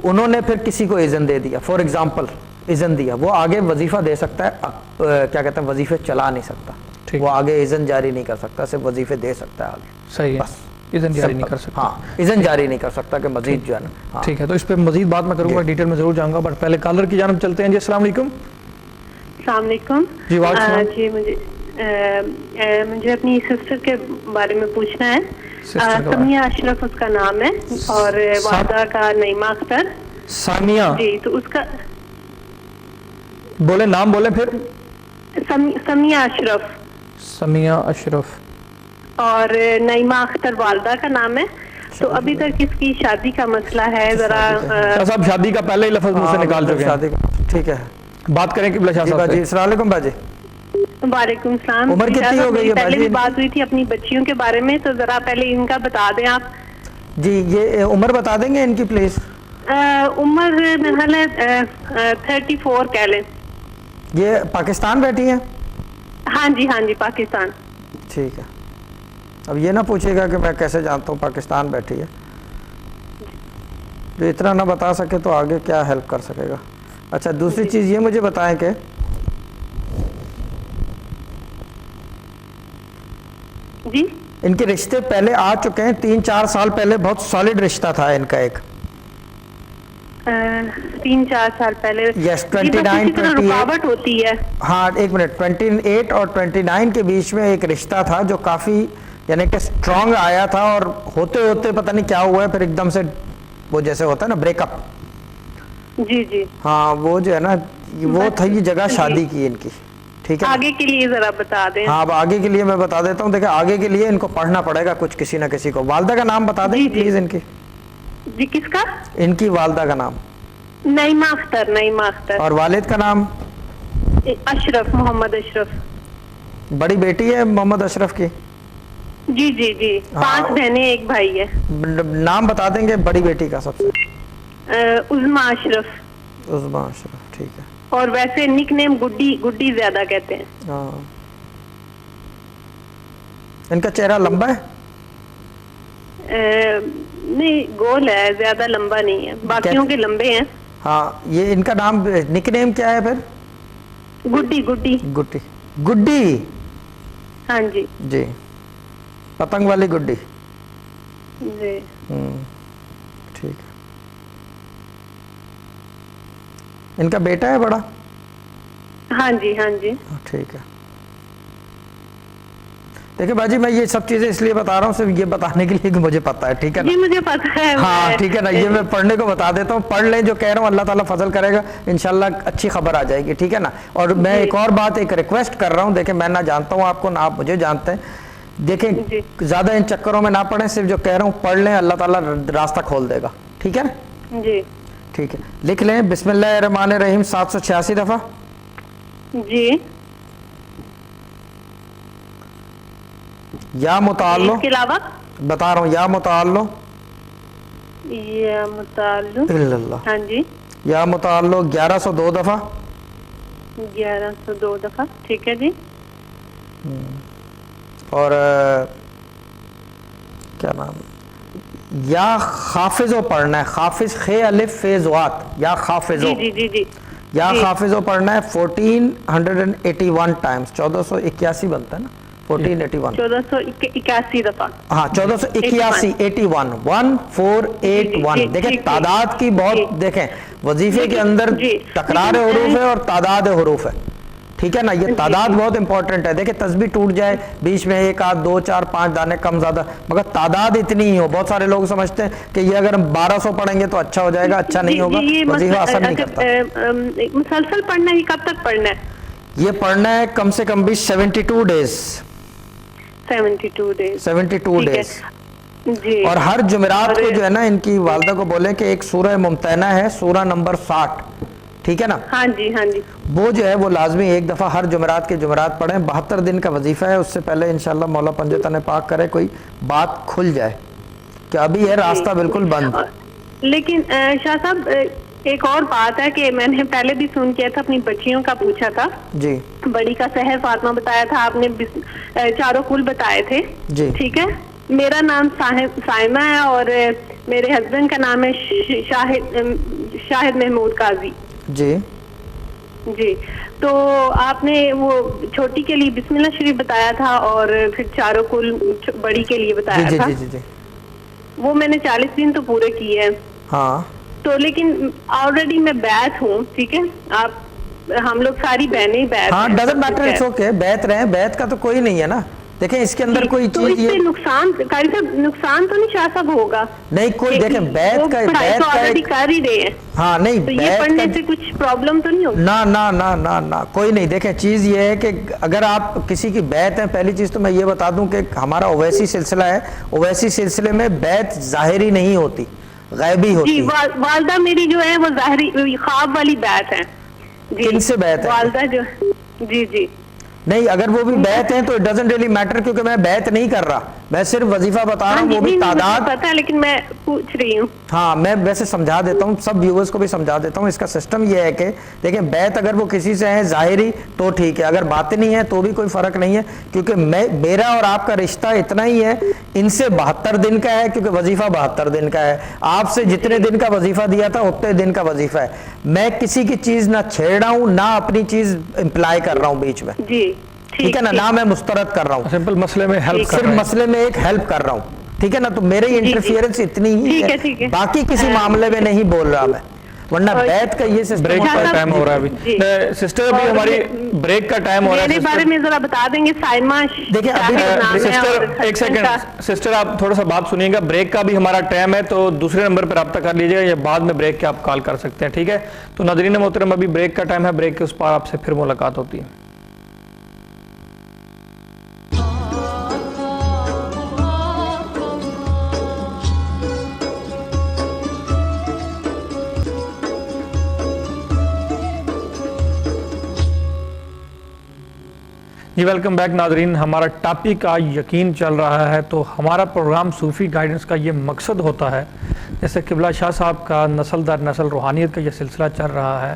انہوں نے پھر کسی کو اذن دے دیا، فار ایگزامپل اذن دیا، وہ آگے وظیفہ دے سکتا ہے، کیا کہتے ہیں وظیفے چلا نہیں سکتا، وہ آگے اذن جاری نہیں کر سکتا، صرف وظیفے دے سکتا ہے آگے، صحیح ہے، بس اذن جاری نہیں کر سکتا، ہاں اذن جاری نہیں کر سکتا کہ مزید جو ہے نا، ٹھیک ہے۔ تو اس پہ مزید بات میں کروں گا، ڈیٹیل میں ضرور جاؤں گا، بٹ پہلے کالر کی جانب چلتے ہیں۔ جی السلام علیکم۔ السلام علیکم جی وعلیکم جی، مجھے اپنی سسٹر کے بارے میں پوچھنا ہے۔ سمیہ اشرف اس کا نام ہے، اور والدہ کا نعیمہ اختر۔ ثانیہ جی، تو اس کا بولے، نام بولے پھر۔ سمیہ اشرف، سمیہ اشرف اور نعیمہ اختر والدہ کا نام ہے۔ تو ابھی تک اس کی شادی کا مسئلہ ہے، ذرا صاحب شادی کا پہلے ہی لفظ منہ سے نکال چکے ہیں، ٹھیک ہے، بات کریں قبلہ شاہ صاحب سے۔ السلام علیکم باجی۔ وعلیکم السلام۔ عمر کتنی ہو گئی ہے پہلے باجی؟ بھی بات ہوئی تھی اپنی بچیوں کے بارے میں، تو ذرا پہلے ان کا بتا دیں آپ۔ جی یہ عمر بتا دیں گے ان کی پلیز؟ عمر میرا خیال ہے 34 کہہ لیں۔ یہ پاکستان بیٹھی ہیں؟ ہاں جی ہاں جی، پاکستان۔ ٹھیک ہے، اب یہ نہ پوچھے گا کہ میں کیسے جانتا ہوں پاکستان بیٹھی ہے، جو اتنا نہ بتا سکے تو آگے کیا ہیلپ کر سکے گا۔ اچھا دوسری چیز یہ مجھے بتائیں کہ جی ان کے رشتے پہلے آ چکے ہیں، 3-4 سال پہلے بہت سالڈ رشتہ تھا ان کا ایک، 3-4 سال پہلے۔ یس، جی، بس اسی طرح رکاوٹ ہوتی ہے۔ ہاں ایک منٹ، 28 اور 29 کے بیچ میں ایک رشتہ تھا جو کافی یعنی کہ اسٹرانگ آیا تھا، اور ہوتے ہوتے پتہ نہیں کیا ہوا ہے، پھر ایک دم سے وہ جیسے ہوتا ہے نا بریک اپ۔ جی جی ہاں وہ جو ہے نا وہ تھا یہ جگہ شادی کی ان کی، ٹھیک ہے۔ آگے کے لیے ذرا بتا دیں۔ ہاں اب آگے کے لیے میں بتا دیتا ہوں، دیکھیں آگے کے لیے ان کو پڑھنا پڑے گا کچھ کسی نہ کسی کو۔ والدہ کا نام بتا دیں پلیز ان کی، جی کس کا؟ ان کی والدہ کا نام۔ نعیمہ اختر، نعیمہ اختر۔ اور والد کا نام؟ اشرف، محمد اشرف۔ بڑی بیٹی ہے محمد اشرف کی؟ جی جی جی، 5 بہنیں 1 بھائی ہے۔ نام بتا دیں گے بڑی بیٹی کا؟ سب سے عظمیٰ اشرف۔ عظمیٰ اشرف، ٹھیک ہے۔ اور ویسے نک نیم گڈی زیادہ کہتے ہیں۔ ہاں ان کا چہرہ لمبا ہے؟ نہیں گول ہے، زیادہ لمبا نہیں ہے، باقیوں کے لمبے ہیں۔ ہاں یہ ان کا نام نک نیم کیا ہے پھر؟ گڈی گڈی گڈی گڈی ہاں جی جی، پتنگ والی گڈی، جی۔ ٹھیک ہے۔ ان کا بیٹا ہے بڑا؟ ہاں جی ہاں جی، ٹھیک ہے۔ دیکھیں باجی میں یہ سب چیزیں اس لیے بتا رہا ہوں صرف یہ بتانے کے لیے کہ مجھے پتہ ہے، ٹھیک ہے نا؟ جی مجھے پتہ ہے۔ ہاں ٹھیک ہے نا، یہ میں پڑھنے کو بتا دیتا ہوں، پڑھ لیں جو کہہ رہا ہوں، اللہ تعالیٰ فضل کرے گا انشاءاللہ اچھی خبر آ جائے گی، ٹھیک ہے نا؟ اور میں ایک اور بات ایک ریکویسٹ کر رہا ہوں، دیکھیں میں نہ جانتا ہوں آپ کو نہ آپ مجھے جانتے ہیں، دیکھیں زیادہ ان چکروں میں نہ پڑھیں، صرف جو کہہ رہا ہوں پڑھ لیں، اللہ تعالیٰ راستہ کھول دے گا، ٹھیک ہے نا؟ جی ٹھیک ہے، لکھ لیں بسم اللہ الرحمن الرحیم 786 دفعہ۔ جی یا متعلق، اس کے علاوہ بتا رہا ہوں، یا متعلق یا متعلق اللہ، ہاں جی، یا متعلق 1102 دفعہ۔ 1102 دفعہ، ٹھیک ہے جی۔ اور کیا نام، یا خافضو پڑھنا ہے، خافض خے الف فیض وات، یا خافضو، جی جی جی یا خافضو پڑھنا ہے 1481 ٹائمز، 1481 بنتا ہے نا، 1481، 1481 دفعہ، ہاں 1481 81 1481۔ دیکھیں تعداد کی بہت، دیکھیں وظیفے کے اندر تکرار حروف ہے اور تعداد حروف ہے، ٹھیک ہے نا؟ یہ تعداد بہت امپورٹنٹ ہے، دیکھیں تسبیح ٹوٹ جائے بیچ میں 1 8 2 4 5 دانے کم زیادہ، مگر تعداد اتنی ہی ہو، بہت سارے لوگ سمجھتے ہیں کہ یہ اگر ہم 1200 پڑھیں گے تو اچھا ہو جائے گا، اچھا نہیں ہوگا، وظیفہ اثر نہیں کرتا۔ مسلسل پڑھنا ہے، کب تک پڑھنا ہے؟ یہ پڑھنا ہے کم سے کم بھی 72 ڈیز، 72 ڈیز۔ جی، اور ہر جمعرات کو جو ہے نا ان کی والدہ کو بولیں کہ ایک سورہ ممتحنہ ہے، سورہ نمبر 60، ٹھیک ہے نا؟ ہاں جی ہاں جی، وہ جو ہے وہ لازمی ایک دفعہ ہر جمعرات کے جمعرات پڑھیں، 72 دن کا وظیفہ ہے، اس سے پہلے انشاءاللہ مولا پنجتن پاک کرے کوئی بات کھل جائے کہ ابھی ہے راستہ بالکل بند۔ لیکن شاہ صاحب ایک اور بات ہے کہ میں نے پہلے بھی سن کیا تھا، اپنی بچیوں کا پوچھا تھا، جی بڑی کا سحر فاطمہ بتایا تھا آپ نے، 4 کل بتائے تھے، جی ٹھیک ہے؟ میرا نام سائمہ ہے اور میرے ہسبینڈ کا نام ہے شاہد محمود قاضی. جی جی. تو آپ نے وہ چھوٹی کے لیے بسم اللہ شریف بتایا تھا اور پھر چاروں کل بڑی کے لیے بتایا تھا. جی وہ میں نے 40 دن تو پورے کیے ہیں. ہاں. تو لیکن آلریڈی میں بیعت ہوں. ٹھیک ہے, آپ ہم لوگ ساری بہنیں بیعت. ہاں ڈزنٹ میٹر, اٹس اوکے, بیعت رہے, بیعت کا تو کوئی نہیں ہے نا. دیکھیں اس کے اندر کوئی چیز یہ نقصان قاری صاحب نقصان تو نہیں شاہ صاحب ہوگا نہیں کوئی. دیکھیں بیعت کا کر ہی رہے ہیں. ہاں نہیں بیعت پڑھنے سے کچھ پرابلم تو نہیں ہوگی؟ نہ کوئی نہیں. دیکھیں چیز یہ ہے کہ اگر آپ کسی کی بیعت ہیں, پہلی چیز تو میں یہ بتا دوں کہ ہمارا اویسی سلسلہ ہے, اویسی سلسلے میں بیعت ظاہری نہیں ہوتی, غیبی ہوتی. جی والدہ میری جو ہے وہ ظاہری خواب والی بیعت ہے. کن سے بیعت ہے والدہ جو؟ جی نہیں, اگر وہ بھی بیعت ہیں تو it doesn't really matter, کیونکہ میں بیعت نہیں کر رہا, میں صرف وظیفہ بتا رہا ہوں. وہ بھی تعداد پتا ہے لیکن میں پوچھ رہی ہوں. ہاں میں ویسے سمجھا دیتا ہوں, سب ویورز کو بھی سمجھا دیتا ہوں. اس کا سسٹم یہ ہے کہ دیکھیں بیعت اگر وہ کسی سے ہے ظاہری تو ٹھیک ہے, اگر باطنی ہے تو بھی کوئی فرق نہیں ہے, کیونکہ میرا اور آپ کا رشتہ اتنا ہی ہے. ان سے 72 دن کا ہے کیونکہ وظیفہ 72 دن کا ہے. آپ سے جتنے دن کا وظیفہ دیا تھا اتنے دن کا وظیفہ ہے. میں کسی کی چیز نہ چھیڑ رہا ہوں, نہ اپنی چیز امپلائی کر رہا ہوں بیچ میں. جی ٹھیک ہے نا, نہ میں مسترد کر رہا ہوں, سمپل مسئلے میں ہیلپ صرف مسئلے میں ایک ہیلپ کر رہا ہوں. ٹھیک ہے نا, تو میرے انٹرفیئرنس اتنی ہی ہے, باقی کسی معاملے میں نہیں بول رہا میں. ورنہ بیعت کا یہ سسٹم. بریک کا ٹائم ہو رہا ہے ابھی. سسٹر ابھی ہماری بریک کا ٹائم ہو رہا ہے. میرے بارے میں ذرا بتا دیں گے. سائمہ دیکھیں ابھی سسٹر ایک سیکنڈ, سسٹر آپ تھوڑا سا بات سنیے گا. بریک کا بھی ہمارا ٹائم ہے تو دوسرے نمبر پر رابطہ کر لیجیے گا, یا بعد میں بریک کے آپ کال کر سکتے ہیں. ٹھیک ہے, تو ناظرین محترم ابھی بریک کا ٹائم ہے, بریک کے اس پار آپ سے پھر ملاقات ہوتی ہے. جی ویلکم بیک ناظرین. ہمارا ٹاپک کا یقین چل رہا ہے, تو ہمارا پروگرام صوفی گائیڈنس کا یہ مقصد ہوتا ہے, جیسے قبلہ شاہ صاحب کا نسل در نسل روحانیت کا یہ سلسلہ چل رہا ہے,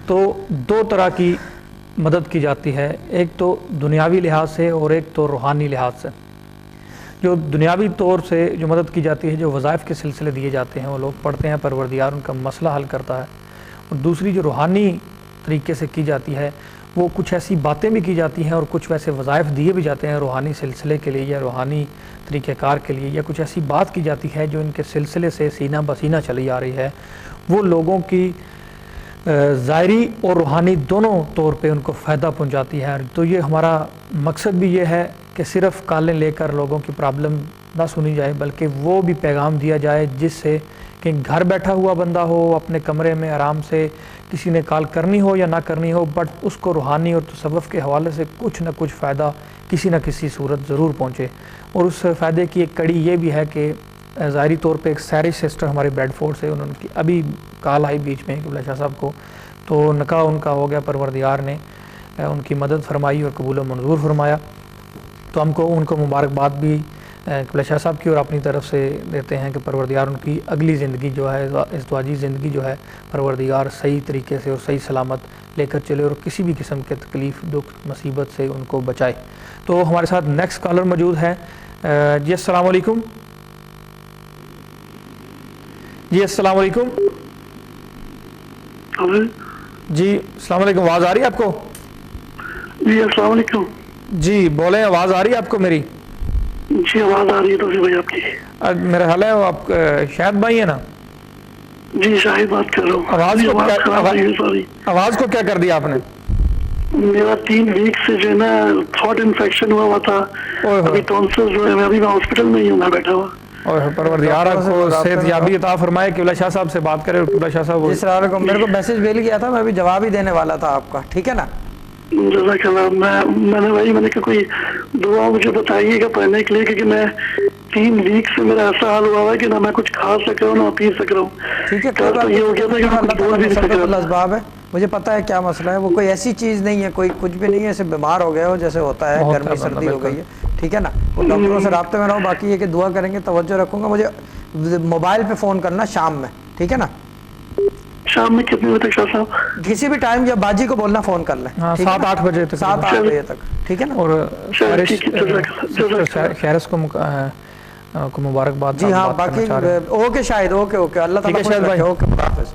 تو دو طرح کی مدد کی جاتی ہے, ایک تو دنیاوی لحاظ سے اور ایک تو روحانی لحاظ سے. جو دنیاوی طور سے جو مدد کی جاتی ہے, جو وظائف کے سلسلے دیے جاتے ہیں, وہ لوگ پڑھتے ہیں, پروردگار ان کا مسئلہ حل کرتا ہے. اور دوسری جو روحانی طریقے سے کی جاتی ہے, وہ کچھ ایسی باتیں بھی کی جاتی ہیں اور کچھ ویسے وظائف دیے بھی جاتے ہیں روحانی سلسلے کے لیے یا روحانی طریقہ کار کے لیے, یا کچھ ایسی بات کی جاتی ہے جو ان کے سلسلے سے سینہ بسینہ چلی آ رہی ہے, وہ لوگوں کی ظاہری اور روحانی دونوں طور پہ ان کو فائدہ پہنچاتی ہے. تو یہ ہمارا مقصد بھی یہ ہے کہ صرف کالیں لے کر لوگوں کی پرابلم نہ سنی جائے, بلکہ وہ بھی پیغام دیا جائے جس سے کہ گھر بیٹھا ہوا بندہ ہو, اپنے کمرے میں آرام سے کسی نے کال کرنی ہو یا نہ کرنی ہو, بٹ اس کو روحانی اور تصوف کے حوالے سے کچھ نہ کچھ فائدہ کسی نہ کسی صورت ضرور پہنچے. اور اس فائدے کی ایک کڑی یہ بھی ہے کہ ظاہری طور پہ ایک سیرش سسٹر ہمارے بریڈ فورڈ سے, انہوں کی ابھی کال آئی بیچ میں قبلہ شاہ صاحب کو, تو نکاح ان کا ہو گیا, پروردگار نے ان کی مدد فرمائی اور قبول و منظور فرمایا. تو ہم کو ان کو مبارکباد بھی قبلہ شاہ صاحب کی اور اپنی طرف سے دیتے ہیں کہ پروردگار ان کی اگلی زندگی جو ہے, ازدواجی زندگی جو ہے, پروردگار صحیح طریقے سے اور صحیح سلامت لے کر چلے اور کسی بھی قسم کے تکلیف دکھ مصیبت سے ان کو بچائے. تو ہمارے ساتھ نیکسٹ کالر موجود ہے. جی السلام علیکم. جی السلام علیکم. جی السلام علیکم, آواز آ رہی ہے آپ کو؟ جی السلام علیکم. جی بولیں, آواز آ رہی ہے آپ کو میری؟ جی آواز آ رہی ہے توفیق بھائی آپ کی. میرا حال ہے, آپ شاہد بھائی ہیں نا؟ جی شاہد بات کر رہا ہوں. آواز کو کیا کر دیا آپ نے؟ میرا 3 ویک سے جو ہے نا تھروٹ انفیکشن ہوا تھا, ابھی ٹونسلز جو ہے, میں ابھی ہاسپٹل میں ہی ہوں, میں بیٹھا ہوا. اور پروردگار آپ کو صحت یابی عطا فرمائے. قبلہ شاہ صاحب سے بات کرے. قبلہ شاہ صاحب جس طرح کو میرے کو میسج بھیج گیا تھا, میں ابھی جواب ہی دینے والا تھا آپ کا. ٹھیک ہے نا, جزاک اللہ. میں نے کہا کوئی دعا مجھے بتائیے گا پڑھنے کے لیے, کیونکہ میں 3 ویک سے میرا ایسا حال ہوا ہے کہ نہ میں کچھ کھا سک رہا ہوں نہ پی سک رہا ہوں. ٹھیک ہے, یہ ہو گیا تھا کہ میں کچھ بول بھی نہیں سک رہا. اسباب ہے, مجھے پتا ہے کیا مسئلہ ہے. وہ کوئی ایسی چیز نہیں ہے, کوئی کچھ بھی نہیں ہے, ایسے بیمار ہو گئے ہو جیسے ہوتا ہے, گرمی سردی ہو گئی ہے. ٹھیک ہے نا, وہ ڈاکٹروں سے رابطے میں رہو. باقی یہ کہ دعا کریں گے, توجہ رکھوں گا. مجھے موبائل پہ فون کرنا شام میں. ٹھیک ہے نا, شام میں کتنے بجے تک شاہ صاحب؟ کسی بھی ٹائم, یا باجی کو بولنا فون کر لیں. 7-8 بجے تک. 7-8 بجے تک. ٹھیک ہے نا. اور خیرس کو کو مبارکباد. جی ہاں باقی اوکے شاہد اوکے اللہ تعالیٰ اوکے خدا حافظ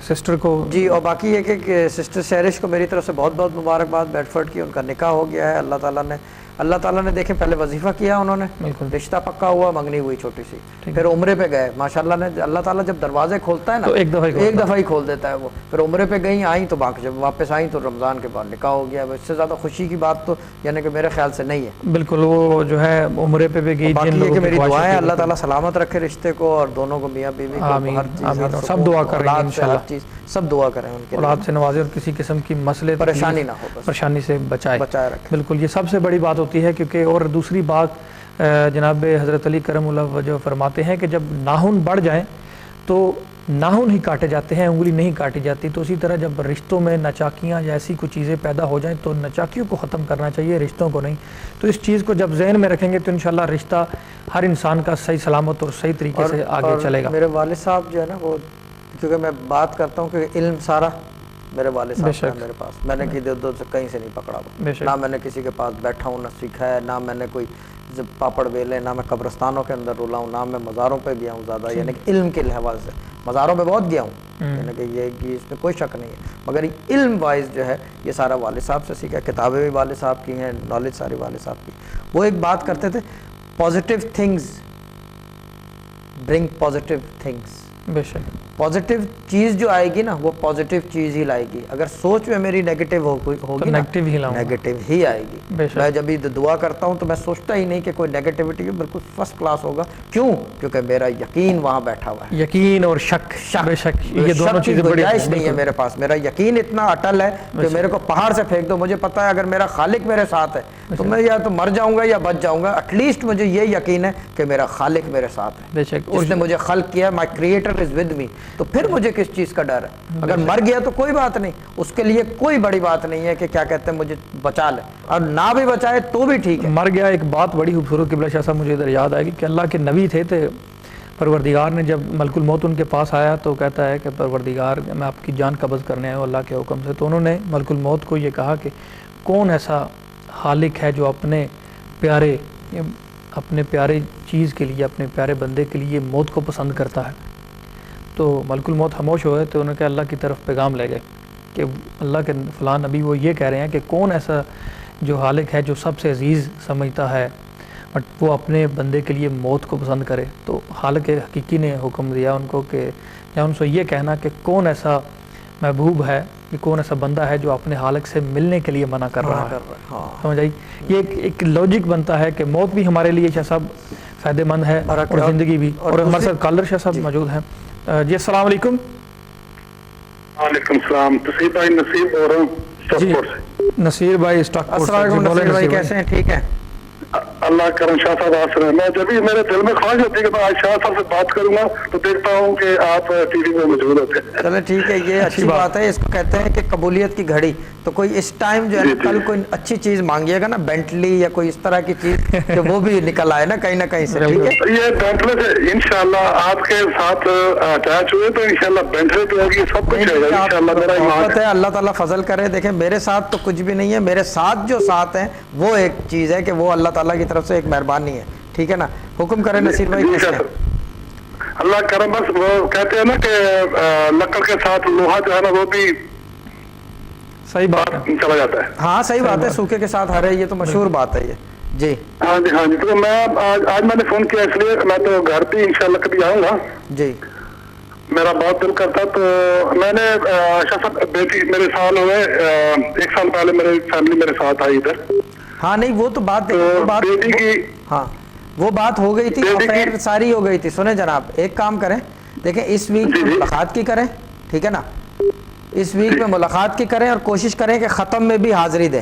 سسٹر کو. جی اور باقی یہ کہ سسٹر سیرش کو میری طرف سے بہت بہت مبارکباد بیڈفورڈ کی, ان کا نکاح ہو گیا ہے. اللہ تعالیٰ نے دیکھیں پہلے وظیفہ کیا انہوں نے, رشتہ پکا ہوا, منگنی ہوئی چھوٹی سی, پھر عمرے پہ گئے. ماشاءاللہ نے اللہ تعالیٰ جب دروازے کھولتا ہے نا ایک دفعہ ہی کھول دیتا ہے وہ. پھر عمرے پہ گئی آئیں تو باقی جب واپس آئیں تو رمضان کے بعد نکاح ہو گیا. اس سے زیادہ خوشی کی بات تو یعنی کہ میرے خیال سے نہیں ہے. بالکل وہ جو ہے عمرے پہ بھی گئی. باقی یہ کہ میری دعائیں اللہ تعالیٰ سلامت رکھے رشتے کو اور دونوں کو, میاں بیوی کو, ہر چیز سب دعا کریں انشاءاللہ, سب دعا کریں ان کے اولاد سے نوازے اور کسی قسم کی مسئلے پریشانی نہ ہو, پریشانی سے بچائے رکھے. بالکل یہ سب سے بڑی بات ہوتی ہے. کیونکہ اور دوسری بات جناب حضرت علی کرم اللہ وجہ فرماتے ہیں کہ جب ناخن بڑھ جائیں تو ناخن ہی کاٹے جاتے ہیں, انگلی نہیں کاٹی جاتی. تو اسی طرح جب رشتوں میں نچاکیاں یا ایسی کچھ چیزیں پیدا ہو جائیں تو نچاکیوں کو ختم کرنا چاہیے, رشتوں کو نہیں. تو اس چیز کو جب ذہن میں رکھیں گے تو انشاءاللہ رشتہ ہر انسان کا صحیح سلامت اور صحیح طریقے سے آگے چلے گا. میرے والد صاحب جو ہے نا وہ, کیونکہ میں بات کرتا ہوں کہ علم سارا میرے والد صاحب کا میرے پاس, میں نے ادھر سے کہیں سے نہیں پکڑا ہوا, نہ میں نے کسی کے پاس بیٹھا ہوں, نہ سیکھا ہے, نہ میں نے کوئی پاپڑ بیلے, نہ میں قبرستانوں کے اندر رولا ہوں, نہ میں مزاروں پہ گیا ہوں زیادہ. یعنی کہ علم کے لحاظ سے مزاروں پہ بہت گیا ہوں, یعنی کہ یہ اس میں کوئی شک نہیں ہے, مگر علم وائز جو ہے یہ سارا والد صاحب سے سیکھا. کتابیں بھی والد صاحب کی ہیں, نالج ساری والد صاحب کی. وہ ایک بات کرتے تھے, پازیٹیو تھنگز برنگ پازیٹیو تھنگز. بے شک پازیٹیو چیز جو آئے گی نا وہ پازیٹیو چیز ہی لائے گی. اگر سوچ میں میری نیگیٹو ہوگی نیگیٹو ہی آئے گی. میں جب بھی دعا کرتا ہوں تو میں سوچتا ہی نہیں کہ کوئی نیگیٹیوٹی ہے, بالکل فرسٹ کلاس ہوگا. کیوں؟ کیونکہ میرا یقین وہاں بیٹھا ہوا ہے. یقین اور شک, بے شک یہ دونوں چیزیں بڑی نہیں ہے میرے پاس. میرا یقین اتنا اٹل ہے کہ میرے کو پہاڑ سے پھینک دو, مجھے پتا ہے اگر میرا خالق میرے ساتھ ہے تو میں یا تو مر جاؤں گا یا بچ جاؤں گا. ایٹ لیسٹ مجھے یہ یقین ہے کہ میرا خالق میرے ساتھ ہے, جس نے مجھے خلق کیا, my creator is with me. تو پھر مجھے کس چیز کا ڈر ہے؟ اگر مر گیا تو کوئی بات نہیں, اس کے لیے کوئی بڑی بات نہیں ہے کہ کیا کہتے ہیں مجھے بچا لے, اور نہ بھی بچائے تو بھی ٹھیک ہے. مر گیا ایک بات بڑی خوبصورت قبلہ شاہ صاحب مجھے ادھر یاد آئے گی کہ اللہ کے نبی تھے تو پروردگار نے جب ملک الموت ان کے پاس آیا تو کہتا ہے کہ پروردگار میں آپ کی جان قبض کرنے آیا ہوں اللہ کے حکم سے. تو انہوں نے ملک الموت کو یہ کہا کہ کون ایسا خالق ہے جو اپنے پیارے چیز کے لیے, اپنے پیارے بندے کے لیے موت کو پسند کرتا ہے. تو ملک الموت خاموش ہوئے تو انہوں نے کہا اللہ کی طرف پیغام لے گئے کہ اللہ کے فلاں نبی وہ یہ کہہ رہے ہیں کہ کون ایسا جو خالق ہے جو سب سے عزیز سمجھتا ہے بٹ وہ اپنے بندے کے لیے موت کو پسند کرے. تو خالق حقیقی نے حکم دیا ان کو کہ یا ان سے یہ کہنا کہ کون ایسا محبوب ہے, یہ کون ایسا بندہ ہے جو اپنے خالق سے ملنے کے لیے منع کر رہا ہے. سمجھ آئی؟ یہ ایک لاجک بنتا ہے کہ موت بھی ہمارے لیے شاہ صاحب فائدہ مند ہے اور زندگی بھی. اور ہمارے ساتھ کالر شاہ صاحب موجود ہیں. جی السلام علیکم. وعلیکم السلام. تصیب بھائی نصیر بول رہا ہوں اسٹاک پورٹ سے. نصیر بھائی اسٹاک پورٹ سے. السلام علیکم نصیر بھائی, کیسے ہیں؟ ٹھیک ہے اللہ کرم. شاہ صاحب آپ سے میں جب بھی میرے دل میں خواہش ہوتی ہے کہ میں آج شاہ صاحب سے بات کروں گا تو دیکھتا ہوں کہ آپ ٹی وی میں موجود ہوتے ہیں. چلے ٹھیک ہے, یہ اچھی بات ہے. اس کو کہتے ہیں کہ قبولیت کی گھڑی. تو کوئی اس ٹائم جو ہے نا کل کوئی اچھی چیز مانگیے گا نا, بینٹلی یا کوئی اس طرح کی چیز کہ وہ بھی نکل آئے نا کہیں سے. ٹھیک ہے, یہ بینٹلی سے انشاءاللہ آپ کے ساتھ اٹیچ ہوئے تو انشاءاللہ بینٹلی تو ہوگی, سب کچھ ہے انشاءاللہ. میرا ایمان ہے اللہ تعالیٰ فضل کرے. دیکھیں میرے ساتھ تو کچھ بھی نہیں ہے, میرے ساتھ جو ساتھ ہیں وہ ایک چیز ہے کہ وہ اللہ تعالیٰ کی طرف سے ایک مہربانی ہے. ٹھیک ہے نا, حکم کریں نصیر بھائی. اللہ کرم. بس وہ کہتے ہیں نا کہ لکڑ کے ساتھ لوہا جو ہے نا وہ بھی صحیح بات چلا جاتا ہے. ہاں صحیح بات ہے, سوکھے کے ساتھ ہرے, یہ تو مشہور بات ہے یہ. جی ہاں جی ہاں جی. تو میں آج میں نے فون کیا اس لیے, میں تو گھر پہ انشاءاللہ کبھی آؤں گا. جی میرا بہت دل کرتا. تو میں نے شاہ صاحب بیٹی میرے سال ہوئے 1 سال پہلے میری فیملی میرے ساتھ آئی ادھر. ہاں نہیں وہ تو بات بیٹی کی, ہاں وہ بات ہو گئی تھی, افیئر ساری ہو گئی تھی. سنیں جناب, ایک کام کریں, دیکھیں اس ویک میں ملاقات کی کریں. ٹھیک ہے نا, اس ویک میں ملاقات کی کریں اور کوشش کریں کہ ختم میں بھی حاضری دیں.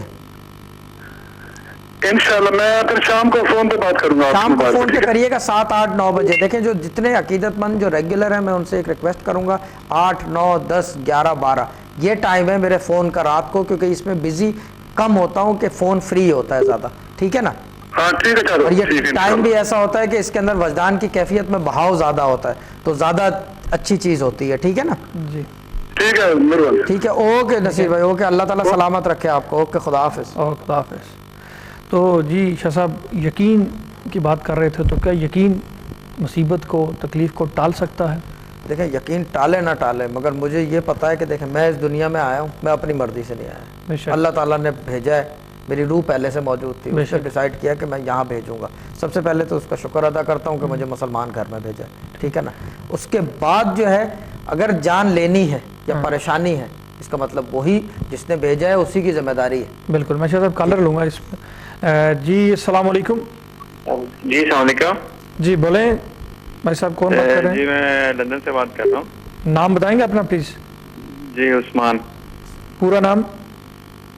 انشاءاللہ میں پھر شام کو فون پہ بات کروں گا. شام کو فون پہ کریے گا 7, 8, 9 بجے. دیکھیں جو جتنے عقیدت مند جو ریگولر ہیں میں ان سے ایک ریکویسٹ کروں گا 8, 9, 10, 11, 12 یہ ٹائم ہے میرے فون کا رات کو, کیونکہ اس میں بزی کم ہوتا ہوں کہ فون فری ہوتا ہے زیادہ. ٹھیک ہے نا, ہاں ٹھیک ہے. اور یہ ٹائم بھی ایسا ہوتا ہے کہ اس کے اندر وجدان کی کیفیت میں بہاؤ زیادہ ہوتا ہے تو زیادہ اچھی چیز ہوتی ہے. ٹھیک ہے نا, جی ٹھیک ہے مہربانی. ٹھیک ہے, اوکے نصیر بھائی, اوکے, اللہ تعالیٰ سلامت رکھے آپ کو. اوکے, خدا حافظ. خدا حافظ. تو جی شاہ صاحب, یقین کی بات کر رہے تھے تو کیا یقین مصیبت کو تکلیف کو ٹال سکتا ہے؟ دیکھیں یقین ٹالے نہ ٹالے، مگر مجھے یہ پتہ ہے کہ دیکھیں میں اس دنیا میں آیا ہوں، میں اپنی مرضی سے نہیں آیا، اللہ تعالیٰ نے بھیجا ہے، میری روح پہلے سے موجود تھی، اس نے ڈیسائیڈ کیا کہ میں یہاں بھیجوں گا۔ سب سے پہلے تو اس کا شکر ادا کرتا ہوں کہ مجھے مسلمان گھر میں بھیجا ہے، ٹھیک ہے نا۔ اس کے بعد جو ہے اگر جان لینی ہے یا پریشانی ہے، اس کا مطلب وہی جس نے بھیجا ہے اسی کی ذمہ داری ہے۔ بالکل، میں صاحب کالر لوں گا اس میں۔ جی السلام علیکم۔ جی السلام علیکم۔ جی بولیں بھائی صاحب، کون بات کر رہے ہیں؟ جی میں لندن سے بات کر رہا ہوں۔ نام بتائیں گے اپنا پلیز؟ جی عثمان۔ پورا نام؟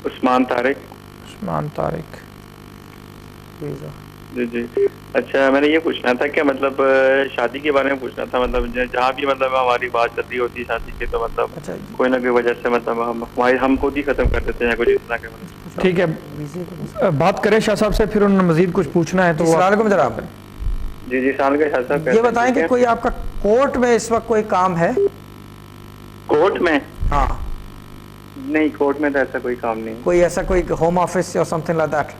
عثمان طارق۔ عثمان طارق۔ جی جی اچھا، میں نے یہ پوچھنا تھا کہ مطلب شادی کے بارے میں پوچھنا تھا، مطلب جہاں بھی مطلب ہماری بات چل رہی ہوتی ہے شادی کی تو مطلب کوئی نہ کوئی وجہ سے مطلب ہم خود ہی ختم کر دیتے ہیں کچھ اس طرح کے۔ ٹھیک ہے، بات کریں شاہ صاحب سے، پھر انہوں نے مزید کچھ پوچھنا ہے تو السلام علیکم جناب۔ جی جی سال کے شاہ صاحب یہ بتائیں کہ کوئی آپ کا کورٹ میں اس وقت کوئی کام ہے؟ کورٹ میں؟ ہاں نہیں، کورٹ میں تو ایسا کوئی کام نہیں۔ کوئی ایسا کوئی ہوم آفس یا سم تھنگ لائک دیٹ؟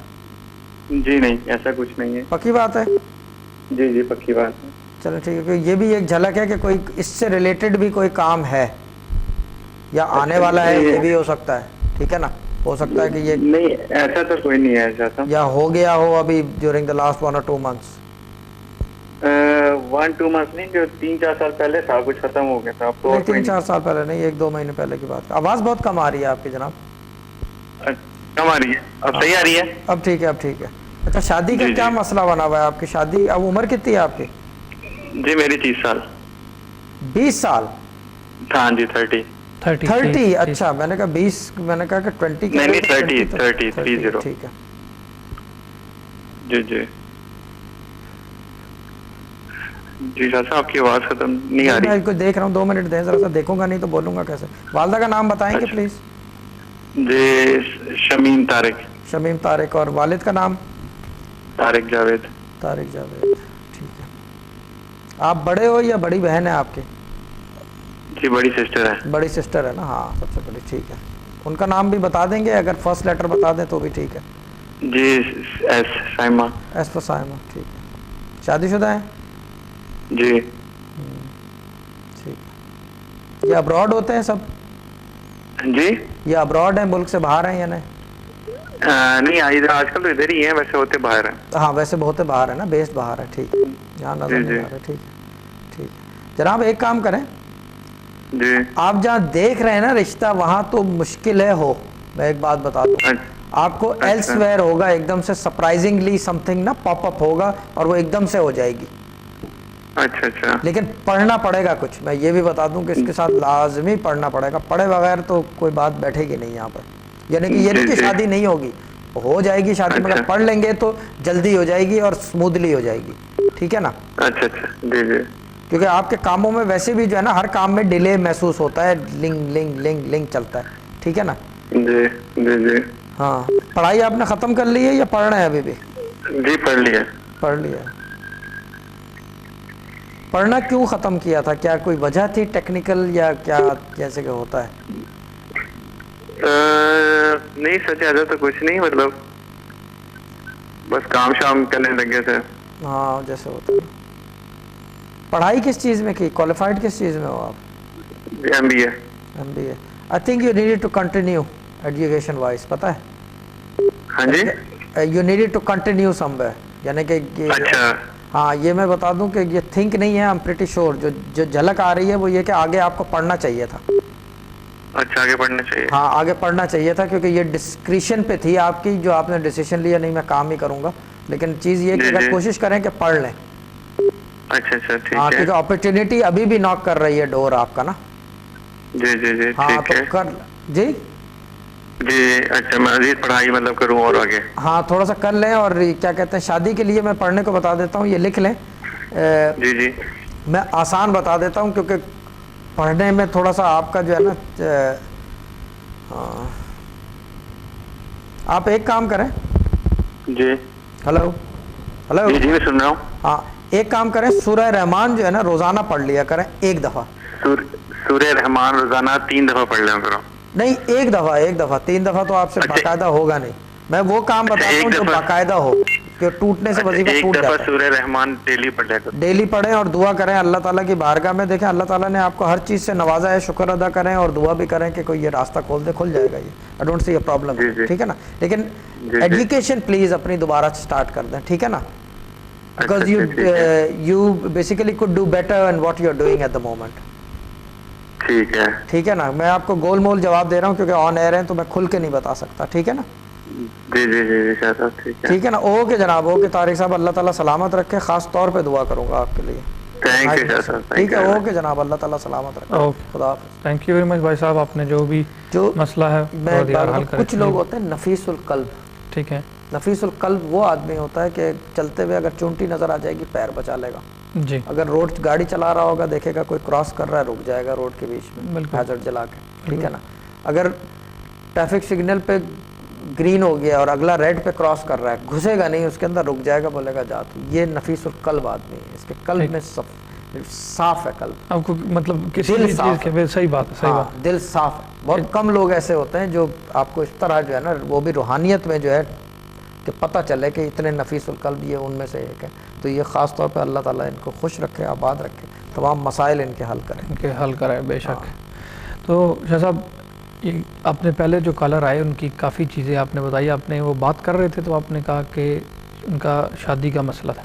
جی نہیں، ایسا کچھ نہیں ہے۔ پکی بات ہے؟ جی جی پکی بات ہے۔ چلو ٹھیک ہے، یہ بھی ایک جھلک ہے کہ کوئی اس سے ریلیٹڈ بھی کوئی کام ہے یا آنے والا ہے، یہ بھی ہو سکتا ہے، ٹھیک ہے نا۔ ہو سکتا ہے کہ یہ نہیں، ایسا تو کوئی نہیں ہے ایسا، یا ہو گیا ہو ابھی during the last 1 or 2 months۔ 1-2 months نہیں، جو 3-4 سال پہلے تھا کچھ ختم ہو گیا تھا۔ اب تو 3-4 سال پہلے نہیں، 1-2 مہینے پہلے کی بات۔ آواز بہت کم آ رہی ہے آپ کی جناب۔ کم آ رہی ہے؟ اب صحیح آ رہی ہے؟ اب ٹھیک ہے، اب ٹھیک ہے۔ اچھا شادی کا کیا مسئلہ بنا ہوا ہے آپ کی؟ شادی اب عمر کتنی ہے آپ کی؟ جی میری 30 سال۔ 20 سال؟ ہاں جی 30۔ 30؟ اچھا میں نے کہا 20، میں نے کہا کہ 20۔ نہیں 30۔ ٹھیک ہے جی جی جی شاہ صاحب کی آواز ختم نہیں آ رہی۔ میں کو دیکھ رہا ہوں، 2 منٹ دیں ذرا سا، دیکھوں گا نہیں تو بولوں گا کیسے۔ والدہ کا نام بتائیں گے پلیز؟ جی شمیم طارق۔ شمیم طارق۔ اور والد کا نام؟ طارق جاوید۔ طارق جاوید، ٹھیک ہے۔ آپ بڑے ہو یا بڑی بہن ہے آپ کی؟ جی بڑی سسٹر ہے۔ بڑی سسٹر ہے نا، ہاں سب سے بڑی، ٹھیک ہے۔ ان کا نام بھی بتا دیں گے، اگر فرسٹ لیٹر بتا دیں تو بھی ٹھیک ہے۔ جی ایس سائمہ۔ ایس پر سائمہ، ٹھیک ہے۔ شادی شدہ ہیں؟ جی ٹھیک ہے۔ یہ ابراڈ ہوتے ہیں سب؟ جی یہ ابراڈ ہیں، ملک سے باہر ہیں یا نہیں؟ نہیں آج کل تو ادھر ہی ہیں، ویسے ہوتے باہر ہیں۔ ہاں ویسے بہت باہر ہے نا، بیسڈ باہر ہے، ٹھیک ہے، یہاں نظر نہیں آ رہا، ٹھیک ہے ٹھیک ہے۔ جناب ایک کام کریں، جی آپ جہاں دیکھ رہے ہیں نا رشتہ، وہاں تو مشکل ہے ہو، میں ایک بات بتا دوں، آپ کو ایلس ویئر ہوگا، ایک دم سے سرپرائزنگلی سم تھنگ نا پاپ اپ ہوگا اور وہ ایک دم سے ہو جائے گی۔ اچھا اچھا، لیکن پڑھنا پڑے گا کچھ، میں یہ بھی بتا دوں کہ اس کے ساتھ لازمی پڑھنا پڑے گا، پڑھے بغیر تو کوئی بات بیٹھے گی نہیں یہاں پر، یعنی کہ یہ نہیں کہ شادی نہیں ہوگی، ہو جائے گی شادی، مگر پڑھ لیں گے تو جلدی ہو جائے گی اور سموتھلی ہو جائے گی، ٹھیک ہے نا۔ اچھا اچھا جی جی، کیونکہ آپ کے کاموں میں ویسے بھی جو ہے نا ہر کام میں ڈیلے محسوس ہوتا ہے، لنک چلتا ہے، ٹھیک ہے نا۔ جی جی جی ہاں پڑھائی آپ نے ختم کر لی ہے یا پڑھ رہے ہیں ابھی بھی؟ جی پڑھ لیا۔ پڑھ لیا۔ پڑھنا کیوں ختم کیا تھا؟ کیا کوئی وجہ تھی ٹیکنیکل یا کیا جیسے کہ ہوتا ہے؟ نہیں سچ زیادہ تو کچھ نہیں، مطلب بس کام شام کرنے لگے تھے۔ ہاں جیسے ہوتا ہے۔ پڑھائی کس چیز میں کی؟ کوالیفائڈ کس چیز میں ہو آپ؟ MBA۔ MBA۔ I think you needed to continue education wise, پتہ ہے؟ ہاں جی، you needed to continue somewhere, یعنی کہ اچھا ہاں یہ میں بتا دوں کہ یہ تھنک نہیں ہے، I'm pretty sure جو جھلک آ رہی ہے وہ یہ کہ آگے آپ کو پڑھنا چاہیے تھا۔ اچھا آگے پڑھنا چاہیے، ہاں آگے پڑھنا چاہیے تھا، کیونکہ یہ ڈسکریشن پہ تھی آپ کی، جو آپ نے ڈیسیشن لیا نہیں میں کام ہی کروں گا، لیکن چیز یہ کہ اگر کوشش کریں کہ پڑھ لیں۔ اچھا اچھا ٹھیک ہاں ہے، کیونکہ اپرچونیٹی ابھی بھی ناک کر رہی ہے ڈور آپ کا نا۔ جی جی جی ہاں ٹھیک تو ہے کر جی جی۔ اچھا مزید پڑھائی مطلب کروں اور آگے؟ ہاں تھوڑا سا کر لیں، اور کیا کہتے ہیں شادی کے لیے میں پڑھنے کو بتا دیتا ہوں، یہ لکھ لیں۔ جی جی میں آسان بتا دیتا ہوں کیونکہ پڑھنے میں تھوڑا سا آپ کا جو ہے نا، آپ ایک کام کریں۔ جی ہلو ہلو جی جی میں سن رہا ہوں۔ ہاں ایک کام کریں، سورہ رحمان جو ہے نا روزانہ پڑھ لیا کریں ایک دفعہ۔ سورہ رحمان روزانہ 3 دفعہ پڑھ لیا کرو؟ نہیں ایک دفعہ 3 دفعہ تو آپ سے باقاعدہ ہوگا نہیں، میں وہ کام بتاتا ہوں جو باقاعدہ ہو۔ کہ ٹوٹنے سے وظیفہ ٹوٹ جاتا ہے. سورہ رحمان ڈیلی پڑھیں, ڈیلی پڑھیں اور دعا کریں اللہ تعالیٰ کی بارگاہ میں. دیکھیں اللہ تعالیٰ نے آپ کو ہر چیز سے نوازا ہے, شکر ادا کریں اور دعا بھی کریں کہ کوئی یہ راستہ کھول دے, کھل جائے گا یہ. I don't see a problem, ٹھیک ہے نا. لیکن ایجوکیشن پلیز اپنی دوبارہ سٹارٹ کر دیں, ٹھیک ہے نا, because you basically could do better in what you are doing at the moment. ٹھیک ہے نا. میں آپ کو گول مول جواب دے رہا ہوں کیونکہ آن ایئر ہیں تو میں کھل کے نہیں بتا سکتا, ٹھیک ہے نا. ٹھیک ہے نا. اوکے جناب, اوکے طارق صاحب, اللہ تعالیٰ سلامت رکھے. خاص طور پہ دعا کروں گا آپ کے لیے. ٹھیک ہے, اوکے جناب, اللہ تعالیٰ سلامت رکھے. خدا حافظ. تھینک یو ویری مچ بھائی صاحب, آپ نے جو بھی مسئلہ ہے کچھ لوگ ہوتے ہیں نفیس القلب. ٹھیک ہے, نفیس القلب وہ آدمی ہوتا ہے کہ چلتے ہوئے اگر چونٹی نظر آ جائے گی پیر بچا لے گا. جی. اگر روڈ گاڑی چلا رہا ہوگا, دیکھے گا کوئی کراس کر رہا ہے, رک جائے گا روڈ کے بیچ میں ہیزرڈ جلا کے, ٹھیک ہے نا. اگر ٹریفک سگنل پہ گرین ہو گیا اور اگلا ریڈ پہ کراس کر رہا ہے, گھسے گا نہیں اس کے اندر, رک جائے گا, بولے گا جا تو. یہ نفیس القلب آدمی ہے, اس کے قلب میں صاف ہے قلب. آپ کو مطلب کسی بھی چیز کے صحیح بات ہے, صحیح بات, دل صاف ہے. بہت کم لوگ ایسے ہوتے ہیں جو آپ کو اس طرح جو ہے نا, وہ بھی روحانیت میں جو ہے کہ پتہ چلے کہ اتنے نفیس القلب یہ ان میں سے ایک ہے. تو یہ خاص طور پہ اللہ تعالیٰ ان کو خوش رکھے, آباد رکھے, تمام مسائل ان کے حل کریں, ان کے حل کرائے بے شک. تو شاہ صاحب, یہ آپ نے پہلے جو کالر آئے ان کی کافی چیزیں آپ نے بتائی. آپ نے وہ بات کر رہے تھے تو آپ نے کہا کہ ان کا شادی کا مسئلہ تھا.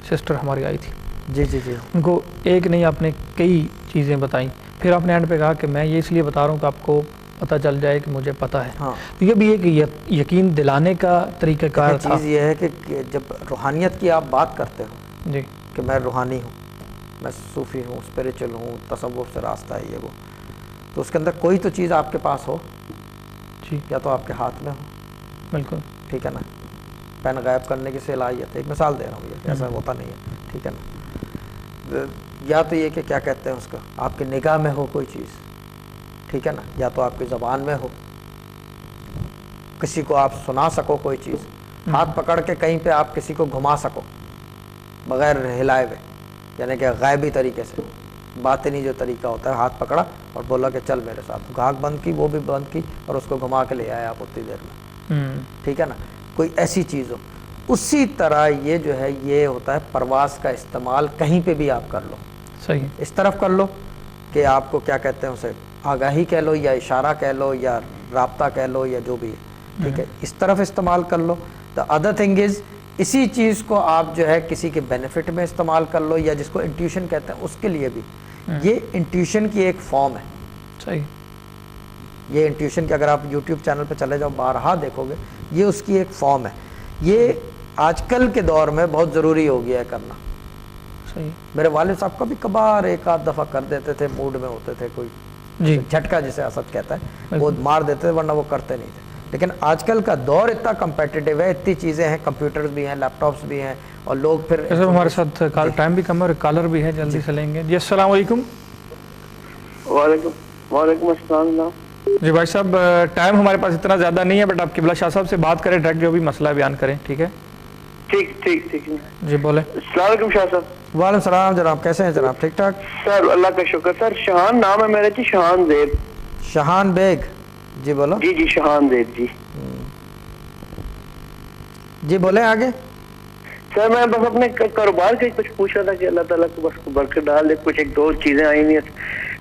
سسٹر ہماری آئی تھی, جی جی جی, ان کو ایک نہیں آپ نے کئی چیزیں بتائیں. پھر آپ نے اینڈ پہ کہا کہ میں یہ اس لیے بتا رہا ہوں کہ آپ کو پتہ چل جائے کہ مجھے پتہ ہے. تو یہ بھی ایک یقین دلانے کا طریقہ کار تھا. چیز یہ ہے کہ جب روحانیت کی آپ بات کرتے ہو, جی, کہ میں روحانی ہوں, میں صوفی ہوں, اسپریچل ہوں, تصوف سے راستہ ہے یہ وہ, تو اس کے اندر کوئی تو چیز آپ کے پاس ہو, جی, یا تو آپ کے ہاتھ میں ہو. بالکل, ٹھیک ہے نا. پین غائب کرنے کی صلاحیت ہے, ایک مثال دے رہا ہوں, یہ ایسا ہوتا نہیں ہے, ٹھیک ہے نا. یا تو یہ کہ کیا کہتے ہیں اس کا, آپ کی نگاہ میں ہو کوئی چیز, ٹھیک ہے نا, یا تو آپ کی زبان میں ہو, کسی کو آپ سنا سکو کوئی چیز, ہاتھ پکڑ کے کہیں پہ آپ کسی کو گھما سکو بغیر ہلائے ہوئے, یعنی کہ غائبی طریقے سے, باطنی جو طریقہ ہوتا ہے, ہاتھ پکڑا اور بولا کہ چل میرے ساتھ, گھاگ بند کی, وہ بھی بند کی, اور اس کو گھما کے لے آئے آپ اتنی دیر میں, ٹھیک ہے نا. کوئی ایسی چیز ہو. اسی طرح یہ جو ہے یہ ہوتا ہے پرواز کا استعمال کہیں پہ بھی آپ کر لو. صحیح, اس طرف کر لو کہ آپ کو کیا کہتے ہیں اسے, آگاہی کہہ لو یا اشارہ کہہ لو یا رابطہ کہہ لو یا جو بھی ہے, ٹھیک ہے, اس طرف استعمال کر لو. دا ادر تھنگ از, اسی چیز کو آپ جو ہے کسی کے بینیفٹ میں استعمال کر لو, یا جس کو انٹیوشن کہتے ہیں اس کے لیے بھی. یہ انٹیوشن کی ایک فارم ہے. صحیح, یہ انٹیوشن کی اگر آپ یوٹیوب چینل پہ چلے جاؤ, بارہا دیکھو گے, یہ اس کی ایک فارم ہے. یہ آج کل کے دور میں بہت ضروری ہو گیا ہے کرنا. صحیح, میرے والد صاحب کا بھی کبھار ایک آدھ دفعہ کر دیتے تھے, موڈ میں ہوتے تھے, کوئی جی, جھٹکا جسے اسد کہتا ہے, وہ مار دیتے تھے, ورنہ وہ کرتے نہیں تھے. لیکن آج کل کا دور اتنا کمپیٹیٹیو ہے, اتنی چیزیں ہیں, کمپیوٹرز بھی ہیں, لیپ ٹاپس بھی ہیں, اور لوگ پھر ہمارے ساتھ ٹائم بھی کم ہے اور کالر بھی ہے, جلدی سے لیں گے. جی السلام علیکم. وعلیکم السلام. جی بھائی صاحب, ٹائم ہمارے پاس اتنا زیادہ نہیں ہے, بٹ آپ قبلہ شاہ صاحب سے بات کریں, ڈائریکٹ جو بھی مسئلہ بیان کریں, ٹھیک ہے. ٹھیک. جی بولیں. السلام علیکم شاہ صاحب. وعلیکم السلام جناب, کیسے ہیں جناب, ٹھیک ٹھاک سر, اللہ کا شکر. سر شہان نام ہے میرا, جی شہان زید. شہان بیگ, جی بولو. جی شہان زید, جی بولیں آگے. سر میں بس اپنے کاروبار کا کچھ پوچھ رہا تھا کہ اللہ تعالیٰ کو بس برکت ڈال دے, کچھ ایک دو چیزیں آئی نہیں,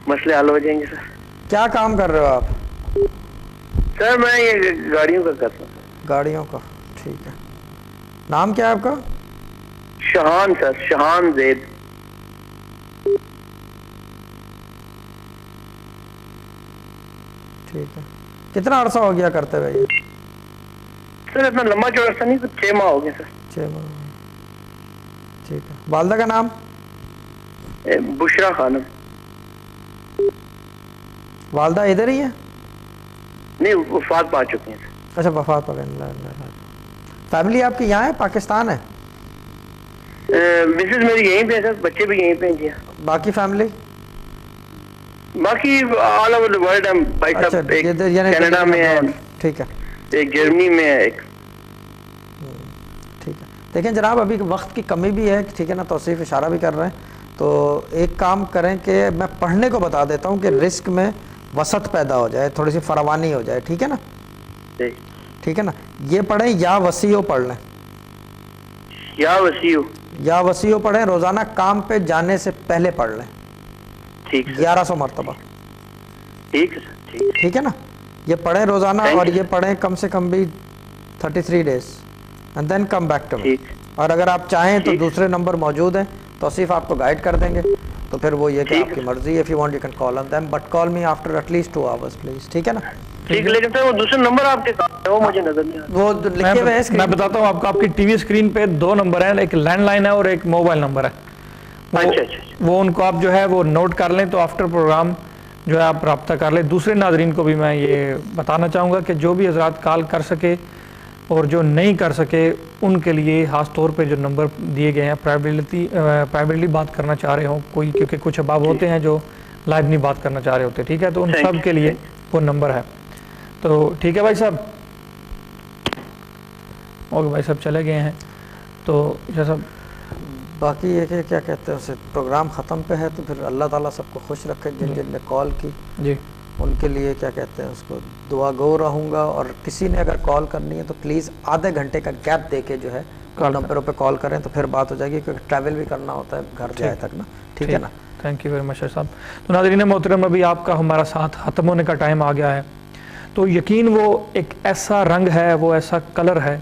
مسئلے حل ہو جائیں گے. سر کیا کام کر رہے ہو آپ؟ سر میں یہ گاڑیوں کا کرتا ہوں. گاڑیوں کا, ٹھیک ہے. نام کیا ہے آپ کا؟ شہان. سر شہان زید. ٹھیک ہے. کتنا عرصہ ہو گیا کرتے ہوئے یہ؟ سر اتنا لمبا جو عرصہ نہیں, 6 ماہ ہو گیا سر. 6 ماہ, ٹھیک ہے. والدہ کا نام؟ بشرا خانم. والدہ ادھر ہی ہے؟ نہیں, وفات پا چکی ہیں. اچھا, وفات پا گئی. فیملی آپ کی یہاں ہے, پاکستان ہے؟ مسز میری یہیں پہ ہے سر, بچے بھی یہیں پہ ہیں. جی باقی فیملی باقی آل اوور دی ورلڈ. ہم بھائی صاحب ایک کینیڈا میں ہیں, ٹھیک ہے, ایک جرمنی میں ہے, ایک. ٹھیک ہے. دیکھیں جناب, ابھی وقت کی کمی بھی ہے, ٹھیک ہے نا, توصیف اشارہ بھی کر رہے ہیں, تو ایک کام کریں کہ میں پڑھنے کو بتا دیتا ہوں کہ رزق میں وسعت پیدا ہو جائے, تھوڑی سی فراوانی ہو جائے, ٹھیک ہے نا, ٹھیک ہے نا. یہ پڑھیں یا وسیع پڑھ لیں, یا وسیع یا وسیع پڑھیں, روزانہ کام پہ جانے سے پہلے پڑھ لیں, ٹھیک 1100 مرتبہ, ٹھیک ہے سر, ٹھیک ہے نا. یہ پڑھیں روزانہ, اور یہ پڑھیں کم سے کم بھی 33 days and then come back to me. اور اگر آپ چاہیں تو دوسرے نمبر موجود ہیں, توصیف آپ کو گائیڈ کر دیں گے, تو پھر وہ یہ کہ آپ کی مرضی, if you want you can call on them but call me after at least 2 hours please, ٹھیک ہے نا. ٹھیک, لیکن سر وہ دوسرے نمبر آپ کے وہ مجھے نظر نہیں آتا. وہ لکھے ہوئے ہیں, میں بتاتا ہوں آپ کو, آپ کی ٹی وی اسکرین پہ 2 نمبر ہیں, ایک لینڈ لائن ہے اور ایک موبائل نمبر ہے. وہ ان کو آپ جو ہے وہ نوٹ کر لیں, تو آفٹر پروگرام جو ہے آپ رابطہ کر لیں. دوسرے ناظرین کو بھی میں یہ بتانا چاہوں گا کہ جو بھی حضرات کال کر سکے اور جو نہیں کر سکے ان کے لیے خاص طور پہ جو نمبر دیے گئے ہیں, پرائیویٹلی بات کرنا چاہ رہے ہوں کوئی, کیونکہ کچھ احباب ہوتے ہیں جو لائیو نہیں بات کرنا چاہ رہے ہوتے, ٹھیک ہے, تو ان سب کے لیے وہ نمبر ہے. تو ٹھیک ہے بھائی صاحب, اوکے بھائی صاحب چلے گئے ہیں. تو صاحب باقی یہ کہ کیا کہتے ہیں اسے, پروگرام ختم پہ ہے, تو پھر اللہ تعالیٰ سب کو خوش رکھے. جن جن نے کال کی جی ان کے لیے کیا کہتے ہیں اس کو دعا گو رہوں گا. اور کسی نے اگر کال کرنی ہے تو پلیز آدھے گھنٹے کا گیپ دے کے جو ہے نمبروں پہ کال کریں, تو پھر بات ہو جائے گی, کیونکہ ٹریول بھی کرنا ہوتا ہے گھر جائے تک نا, ٹھیک ہے نا. تھینک یو ویری مچ صاحب. تو ناظرین محترم, ابھی آپ کا ہمارا ساتھ ختم ہونے کا ٹائم آ گیا ہے. تو یقین وہ ایک ایسا رنگ ہے, وہ ایسا کلر ہے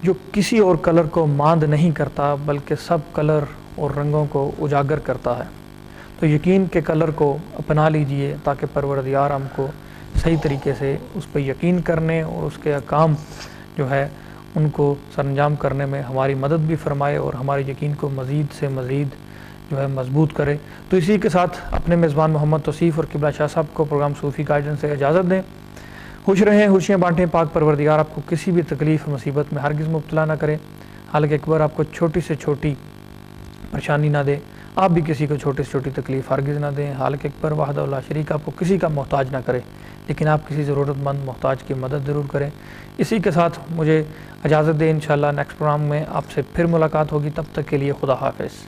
جو کسی اور کلر کو ماند نہیں کرتا, بلکہ سب کلر اور رنگوں کو اجاگر کرتا ہے. تو یقین کے کلر کو اپنا لیجئے تاکہ پروردگار ہم کو صحیح طریقے سے اس پہ یقین کرنے اور اس کے احکام جو ہے ان کو سر انجام کرنے میں ہماری مدد بھی فرمائے, اور ہمارے یقین کو مزید سے مزید جو ہے مضبوط کرے. تو اسی کے ساتھ اپنے میزبان محمد توصیف اور قبلہ شاہ صاحب کو پروگرام صوفی گائیڈنس سے اجازت دیں. خوش رہیں, خوشیاں بانٹیں. پاک پروردگار آپ کو کسی بھی تکلیف مصیبت میں ہرگز مبتلا نہ کرے. حالانکہ اکبر آپ کو چھوٹی سے چھوٹی پریشانی نہ دے, آپ بھی کسی کو چھوٹی سے چھوٹی تکلیف ہرگز نہ دیں. حالانکہ اکبر وحدہ لا شریک آپ کو کسی کا محتاج نہ کرے, لیکن آپ کسی ضرورت مند محتاج کی مدد ضرور کریں. اسی کے ساتھ مجھے اجازت دیں, انشاءاللہ نیکسٹ پروگرام میں آپ سے پھر ملاقات ہوگی. تب تک کے لیے خدا حافظ.